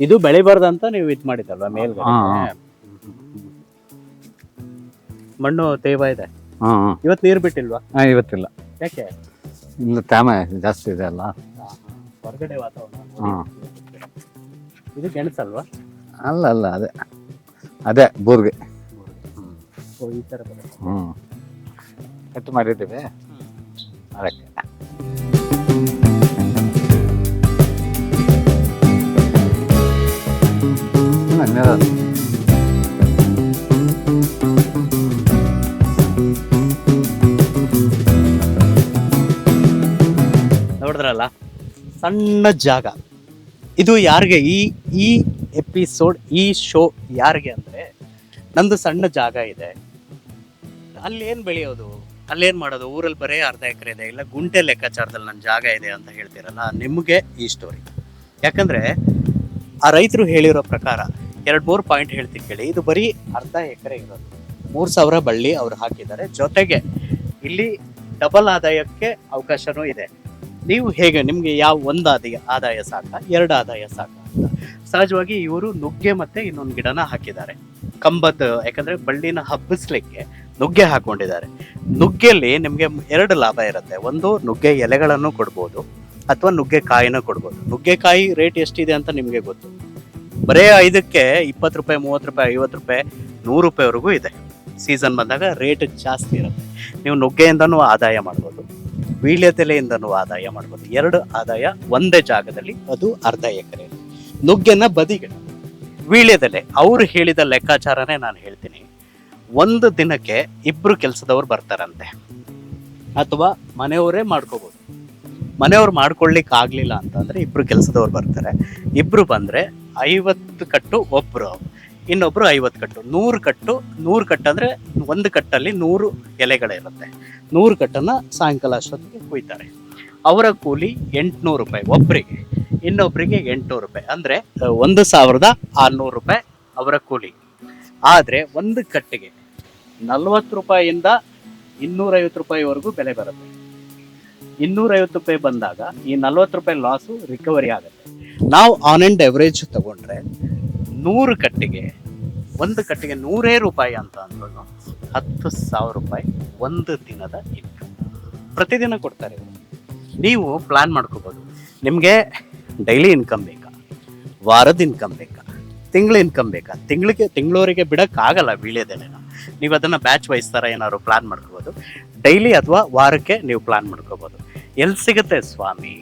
ಇದು ಬೆಳಿಬಾರ್ದಂತ ನೀವು ಇದ್ ಮಾಡಿದಲ್ವಾ ಮೇಲ್ಗಡೆ? ಮಣ್ಣು ತೇವ ಇದೆ. ಇವತ್ತು ನೀರು ಬಿಟ್ಟಿಲ್ವಾ? ಇವತ್ತಿಲ್ಲ. ಯಾಕೆ? ಇಲ್ಲ, ತ್ಯಾಮ ಜಾಸ್ತಿ ಇದೆ ಅಲ್ಲ. ಹೊರಗಡೆ ವಾತಾವರಣ. ಇದು ಗೆಣಸಲ್ವಾ? ಅಲ್ಲ ಅಲ್ಲ, ಅದೇ ಅದೇ ಬೂರ್ಗೆ. ಓ, ಈ ಥರ ಬರುತ್ತೆ. ಕಟ್ ಮಾಡಿದ್ದೀವಿ ಅದಕ್ಕೆ. ನೋಡಿದ್ರಲ್ಲ, ಸಣ್ಣ ಜಾಗ ಇದು. ಯಾರಿಗೆ ಈ ಎಪಿಸೋಡ್, ಈ ಶೋ ಯಾರಿಗೆ ಅಂದರೆ, ನಂದು ಸಣ್ಣ ಜಾಗ ಇದೆ, ಅಲ್ಲಿ ಏನು ಬೆಳೆಯೋದು, ಅಲ್ಲೇನು ಮಾಡೋದು, ಊರಲ್ಲಿ ಬರೀ ಅರ್ಧ ಎಕರೆ ಇದೆ, ಇಲ್ಲ ಗುಂಟೆ ಲೆಕ್ಕಾಚಾರದಲ್ಲಿ ನನ್ನ ಜಾಗ ಇದೆ ಅಂತ ಹೇಳ್ತೀರಲ್ಲ, ನಿಮಗೆ ಈ ಸ್ಟೋರಿ. ಯಾಕಂದರೆ ಆ ರೈತರು ಹೇಳಿರೋ ಪ್ರಕಾರ 2-3 ಪಾಯಿಂಟ್ ಹೇಳ್ತೀನಿ ಕೇಳಿ. ಇದು ಬರೀ ಅರ್ಧ ಎಕರೆ ಇರೋದು, 3,000 ಬಳ್ಳಿ ಅವ್ರು ಹಾಕಿದ್ದಾರೆ. ಜೊತೆಗೆ ಇಲ್ಲಿ ಡಬಲ್ ಆದಾಯಕ್ಕೆ ಅವಕಾಶನೂ ಇದೆ. ನೀವು ಹೇಗೆ, ನಿಮಗೆ ಯಾವ ಒಂದು ಆದಾಯ ಸಾಕ, 2 ಆದಾಯ ಸಾಕ ಅಂತ ಸಹಜವಾಗಿ ಇವರು ನುಗ್ಗೆ ಮತ್ತೆ ಇನ್ನೊಂದು ಗಿಡನ ಹಾಕಿದ್ದಾರೆ. ಕಂಬದ, ಯಾಕಂದ್ರೆ ಬಳ್ಳಿನ ಹಬ್ಬಿಸ್ಲಿಕ್ಕೆ ನುಗ್ಗೆ ಹಾಕೊಂಡಿದ್ದಾರೆ. ನುಗ್ಗೆಯಲ್ಲಿ ನಿಮಗೆ 2 ಲಾಭ ಇರುತ್ತೆ. ಒಂದು, ನುಗ್ಗೆ ಎಲೆಗಳನ್ನು ಕೊಡ್ಬೋದು, ಅಥವಾ ನುಗ್ಗೆ ಕಾಯಿನ ಕೊಡ್ಬೋದು. ನುಗ್ಗೆಕಾಯಿ ರೇಟ್ ಎಷ್ಟಿದೆ ಅಂತ ನಿಮಗೆ ಗೊತ್ತು. ಬರೇ 5ಕ್ಕೆ 20 ರೂಪಾಯಿ, 30 ರೂಪಾಯಿ, 50 ರೂಪಾಯಿ, 100 ರೂಪಾಯಿವರೆಗೂ ಇದೆ. ಸೀಸನ್ ಬಂದಾಗ ರೇಟ್ ಜಾಸ್ತಿ ಇರುತ್ತೆ. ನೀವು ನುಗ್ಗೆಯಿಂದನೂ ಆದಾಯ ಮಾಡ್ಬೋದು, ವೀಳ್ಯದೆಲೆಯಿಂದನೂ ಆದಾಯ ಮಾಡ್ಬೋದು. 2 ಆದಾಯ ಒಂದೇ ಜಾಗದಲ್ಲಿ, ಅದು ಅರ್ಧ ಎಕರೆ. ನುಗ್ಗೆನ ಬದಿಗೆ, ವೀಳ್ಯದೆಲೆ ಅವ್ರು ಹೇಳಿದ ಲೆಕ್ಕಾಚಾರನೇ ನಾನು ಹೇಳ್ತೀನಿ. ಒಂದು ದಿನಕ್ಕೆ 2 ಕೆಲಸದವ್ರು ಬರ್ತಾರಂತೆ, ಅಥವಾ ಮನೆಯವರೇ ಮಾಡ್ಕೋಬೋದು. ಮನೆಯವ್ರು ಮಾಡ್ಕೊಳ್ಲಿಕ್ಕೆ ಆಗ್ಲಿಲ್ಲ ಅಂತಂದ್ರೆ 2 ಕೆಲಸದವ್ರು ಬರ್ತಾರೆ. 2 ಬಂದ್ರೆ 50 ಕಟ್ಟು ಒಬ್ರು, ಇನ್ನೊಬ್ರು 50 ಕಟ್ಟು, 100 ಕಟ್ಟು. 100 ಕಟ್ಟು ಅಂದ್ರೆ ಒಂದು ಕಟ್ಟಲ್ಲಿ 100 ಎಲೆಗಳಿರುತ್ತೆ. 100 ಕಟ್ಟನ್ನ ಸಾಯಂಕಾಲ ಅಷ್ಟೊತ್ತಿಗೆ ಕುಯ್ತಾರೆ. ಅವರ ಕೂಲಿ 800 ರೂಪಾಯಿ ಒಬ್ಬರಿಗೆ, ಇನ್ನೊಬ್ಬರಿಗೆ 800 ರೂಪಾಯಿ, ಅಂದ್ರೆ 1,600 ರೂಪಾಯಿ ಅವರ ಕೂಲಿ. ಆದ್ರೆ ಒಂದು ಕಟ್ಟಿಗೆ 40 ರೂಪಾಯಿಯಿಂದ 250 ರೂಪಾಯಿವರೆಗೂ ಬೆಲೆ ಬರುತ್ತೆ. 250 ರೂಪಾಯಿ ಬಂದಾಗ ಈ 40 ರೂಪಾಯಿ ಲಾಸು ರಿಕವರಿ ಆಗುತ್ತೆ. ನಾವು ಆನ್ ಅಂಡ್ ಎವರೇಜ್ ತಗೊಂಡ್ರೆ 100 ಕಟ್ಟಿಗೆ, ಒಂದು ಕಟ್ಟಿಗೆ 100 ರೂಪಾಯಿ ಅಂತ ಅಂದ್ರೂ 10,000 ರೂಪಾಯಿ ಒಂದು ದಿನದ ಇನ್ಕಮ್ ಪ್ರತಿದಿನ ಕೊಡ್ತಾರೆ ಇವರು. ನೀವು ಪ್ಲಾನ್ ಮಾಡ್ಕೋಬೋದು, ನಿಮಗೆ ಡೈಲಿ ಇನ್ಕಮ್ ಬೇಕಾ, ವಾರದ ಇನ್ಕಮ್ ಬೇಕಾ, ತಿಂಗಳ ಇನ್ಕಮ್ ಬೇಕಾ. ತಿಂಗಳವರೆಗೆ ಬಿಡೋಕ್ಕಾಗಲ್ಲ ವೀಳ್ಯದೆಲೆನ. ನೀವು ಅದನ್ನು ಬ್ಯಾಚ್ ವೈಸ್ ಥರ ಏನಾದ್ರು ಪ್ಲಾನ್ ಮಾಡ್ಕೋಬೋದು. ಡೈಲಿ ಅಥವಾ ವಾರಕ್ಕೆ ನೀವು ಪ್ಲಾನ್ ಮಾಡ್ಕೋಬೋದು. ಎಲ್ಲಿ ಸಿಗುತ್ತೆ ಸ್ವಾಮಿ?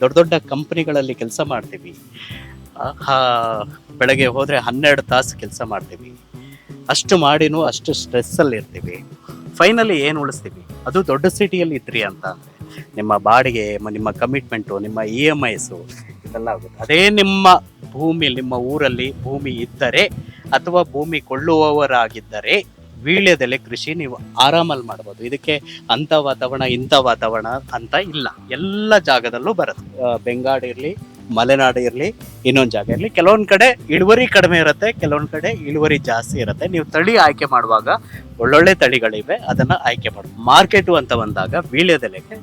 ದೊಡ್ಡ ದೊಡ್ಡ ಕಂಪ್ನಿಗಳಲ್ಲಿ ಕೆಲಸ ಮಾಡ್ತೀವಿ, ಬೆಳಗ್ಗೆ ಹೋದರೆ 12 ತಾಸು ಕೆಲಸ ಮಾಡ್ತೀವಿ. ಅಷ್ಟು ಮಾಡಿನೂ ಅಷ್ಟು ಸ್ಟ್ರೆಸ್ಸಲ್ಲಿ ಇರ್ತೀವಿ. ಫೈನಲಿ ಏನು ಉಳಿಸ್ತೀವಿ? ಅದು ದೊಡ್ಡ ಸಿಟಿಯಲ್ಲಿ ಇದ್ರಿ ಅಂತ ಅಂದರೆ ನಿಮ್ಮ ಬಾಡಿಗೆ, ನಿಮ್ಮ ಕಮಿಟ್ಮೆಂಟು, ನಿಮ್ಮ EMIs ಇದೆಲ್ಲ ಆಗುತ್ತೆ. ಅದೇ ನಿಮ್ಮ ಭೂಮಿ, ನಿಮ್ಮ ಊರಲ್ಲಿ ಭೂಮಿ ಇದ್ದರೆ ಅಥವಾ ಭೂಮಿ ಕೊಳ್ಳುವವರಾಗಿದ್ದರೆ ವೀಳ್ಯದೆಲೆ ಕೃಷಿ ನೀವು ಆರಾಮಲ್ಲಿ ಮಾಡ್ಬೋದು. ಇದಕ್ಕೆ ಅಂಥ ವಾತಾವರಣ ಇಂಥ ವಾತಾವರಣ ಅಂತ ಇಲ್ಲ, ಎಲ್ಲ ಜಾಗದಲ್ಲೂ ಬರುತ್ತೆ. ಬೆಂಗಾಡು ಇರಲಿ, ಮಲೆನಾಡು ಇರಲಿ, ಇನ್ನೊಂದು ಜಾಗ ಇರಲಿ. ಕೆಲವೊಂದು ಕಡೆ ಇಳುವರಿ ಕಡಿಮೆ ಇರುತ್ತೆ, ಕೆಲವೊಂದು ಕಡೆ ಇಳುವರಿ ಜಾಸ್ತಿ ಇರುತ್ತೆ. ನೀವು ತಳಿ ಆಯ್ಕೆ ಮಾಡುವಾಗ ಒಳ್ಳೊಳ್ಳೆ ತಳಿಗಳಿವೆ, ಅದನ್ನು ಆಯ್ಕೆ ಮಾಡಿ. ಮಾರ್ಕೆಟು ಅಂತ ಬಂದಾಗ ವೀಳ್ಯದೆಲೆಗೆ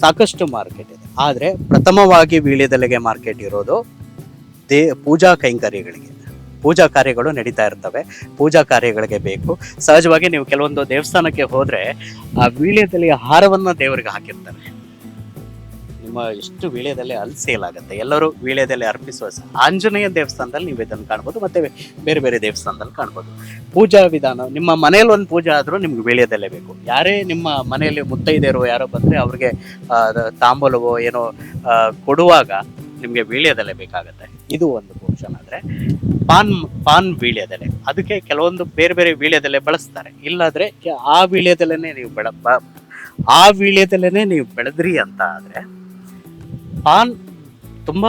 ಸಾಕಷ್ಟು ಮಾರ್ಕೆಟ್ ಇದೆ. ಆದರೆ ಪ್ರಥಮವಾಗಿ ವೀಳ್ಯದೆಲೆಗೆ ಮಾರ್ಕೆಟ್ ಇರೋದು ಪೂಜಾ ಕೈಂಕರ್ಯಗಳಿಗೆ. ಪೂಜಾ ಕಾರ್ಯಗಳು ನಡೀತಾ ಇರ್ತವೆ, ಪೂಜಾ ಕಾರ್ಯಗಳಿಗೆ ಬೇಕು. ಸಹಜವಾಗಿ ನೀವು ಕೆಲವೊಂದು ದೇವಸ್ಥಾನಕ್ಕೆ ಹೋದರೆ ಆ ವೀಳ್ಯದೆಲೆಯ ಹಾರವನ್ನು ದೇವರಿಗೆ ಹಾಕಿರ್ತಾರೆ. ನಿಮ್ಮ ಎಷ್ಟು ವೀಳ್ಯದೆಲೆ ಅಲ್ಲಿ ಸೇಲ್ ಆಗುತ್ತೆ. ಎಲ್ಲರೂ ವೀಳ್ಯದೆಲೆ ಅರ್ಪಿಸುವ ಆಂಜನೇಯ ದೇವಸ್ಥಾನದಲ್ಲಿ ನೀವು ಇದನ್ನು ಕಾಣ್ಬೋದು, ಮತ್ತೆ ಬೇರೆ ಬೇರೆ ದೇವಸ್ಥಾನದಲ್ಲಿ ಕಾಣ್ಬೋದು. ಪೂಜಾ ವಿಧಾನ, ನಿಮ್ಮ ಮನೆಯಲ್ಲಿ ಒಂದು ಪೂಜೆ ಆದರೂ ನಿಮ್ಗೆ ವೀಳ್ಯದೆಲೆ ಬೇಕು. ಯಾರೇ ನಿಮ್ಮ ಮನೆಯಲ್ಲಿ ಮುತ್ತೈದೆಯರು ಯಾರೋ ಬಂದರೆ ಅವ್ರಿಗೆ ತಾಂಬೂಲವೋ ಏನೋ ಕೊಡುವಾಗ ನಿಮಗೆ ವೀಳ್ಯದೆಲೆ ಬೇಕಾಗುತ್ತೆ. ಇದು ಒಂದು ಪೋರ್ಷನ್. ಆದರೆ ಪಾನ್ ವೀಳ್ಯದೆಲೆ, ಅದಕ್ಕೆ ಕೆಲವೊಂದು ಬೇರೆ ಬೇರೆ ವೀಳ್ಯದೆಲೆ ಬಳಸ್ತಾರೆ. ಇಲ್ಲಾಂದರೆ ಆ ವೀಳ್ಯದೆಲೆನೇ ನೀವು ಬೆಳೆದ್ರಿ ಅಂತ ಆದರೆ ಪಾನ್ ತುಂಬ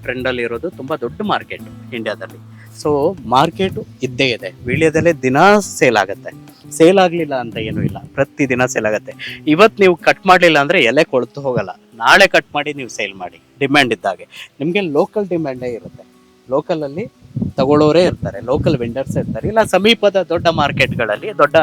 ಟ್ರೆಂಡಲ್ಲಿ ಇರೋದು, ತುಂಬ ದೊಡ್ಡ ಮಾರ್ಕೆಟು ಇಂಡಿಯಾದಲ್ಲಿ. ಸೊ ಮಾರ್ಕೆಟು ಇದ್ದೇ ಇದೆ. ವೀಳ್ಯದೆಲೆ ದಿನ ಸೇಲ್ ಆಗುತ್ತೆ. ಸೇಲ್ ಆಗಲಿಲ್ಲ ಅಂತ ಏನೂ ಇಲ್ಲ, ಪ್ರತಿದಿನ ಸೇಲ್ ಆಗುತ್ತೆ. ಇವತ್ತು ನೀವು ಕಟ್ ಮಾಡಲಿಲ್ಲ ಅಂದರೆ ಎಲೆ ಕೊಳ್ತು ಹೋಗಲ್ಲ. ನಾಳೆ ಕಟ್ ಮಾಡಿ ನೀವು ಸೇಲ್ ಮಾಡಿ, ಡಿಮ್ಯಾಂಡ್ ಇದ್ದಾಗೆ. ನಿಮಗೆ ಲೋಕಲ್ ಡಿಮ್ಯಾಂಡೇ ಇರುತ್ತೆ. ಲೋಕಲಲ್ಲಿ ತಗೊಳ್ಳೋರೇ ಇರ್ತಾರೆ, ಲೋಕಲ್ ವೆಂಡರ್ಸ್ ಇರ್ತಾರೆ. ಇಲ್ಲ ಸಮೀಪದ ದೊಡ್ಡ ಮಾರ್ಕೆಟ್ಗಳಲ್ಲಿ, ದೊಡ್ಡ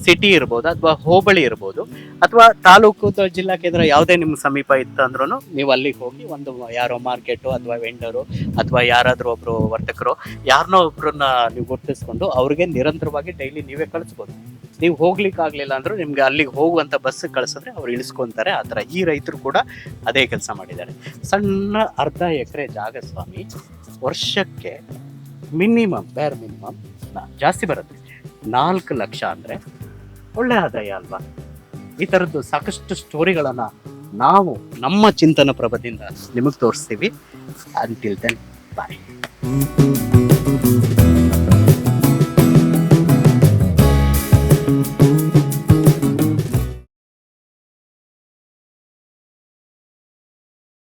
ಸಿಟಿ ಇರ್ಬೋದು ಅಥವಾ ಹೋಬಳಿ ಇರ್ಬೋದು ಅಥವಾ ತಾಲೂಕು ಜಿಲ್ಲಾ ಕೇಂದ್ರ ಯಾವುದೇ ನಿಮ್ಮ ಸಮೀಪ ಇತ್ತು ಅಂದ್ರೂ ನೀವು ಅಲ್ಲಿಗೆ ಹೋಗಿ ಒಂದು ಯಾರೋ ಮಾರ್ಕೆಟು ಅಥವಾ ವೆಂಡರು ಅಥವಾ ಯಾರಾದರೂ ಒಬ್ಬರು ವರ್ತಕರು ಯಾರನ್ನೋ ಒಬ್ಬರನ್ನ ನೀವು ಗುರುತಿಸ್ಕೊಂಡು ಅವ್ರಿಗೆ ನಿರಂತರವಾಗಿ ಡೈಲಿ ನೀವೇ ಕಳಿಸ್ಬೋದು. ನೀವು ಹೋಗ್ಲಿಕ್ಕಾಗಲಿಲ್ಲ ಅಂದರೂ ನಿಮಗೆ ಅಲ್ಲಿಗೆ ಹೋಗುವಂಥ ಬಸ್ ಕಳಿಸಿದ್ರೆ ಅವ್ರು ಇಳಿಸ್ಕೊತಾರೆ. ಆ ಥರ ಈ ರೈತರು ಕೂಡ ಅದೇ ಕೆಲಸ ಮಾಡಿದ್ದಾರೆ. ಸಣ್ಣ ಅರ್ಧ ಎಕರೆ ಜಾಗ ಸ್ವಾಮಿ, ವರ್ಷಕ್ಕೆ ಮಿನಿಮಮ್ ಬೇರ್ ಮಿನಿಮಮ್ ಜಾಸ್ತಿ ಬರುತ್ತೆ. 4 ಲಕ್ಷ ಅಂದರೆ ಒಳ್ಳೆ ಆದಾಯ ಅಲ್ವಾ? ಈ ಥರದ್ದು ಸಾಕಷ್ಟು ಸ್ಟೋರಿಗಳನ್ನು ನಾವು ನಮ್ಮ ಚಿಂತನ ಪ್ರಭದಿಂದ ನಿಮಗೆ ತೋರಿಸ್ತೀವಿ. ಅಂಟಿಲ್ ದೆನ್ ಬಾಯ್.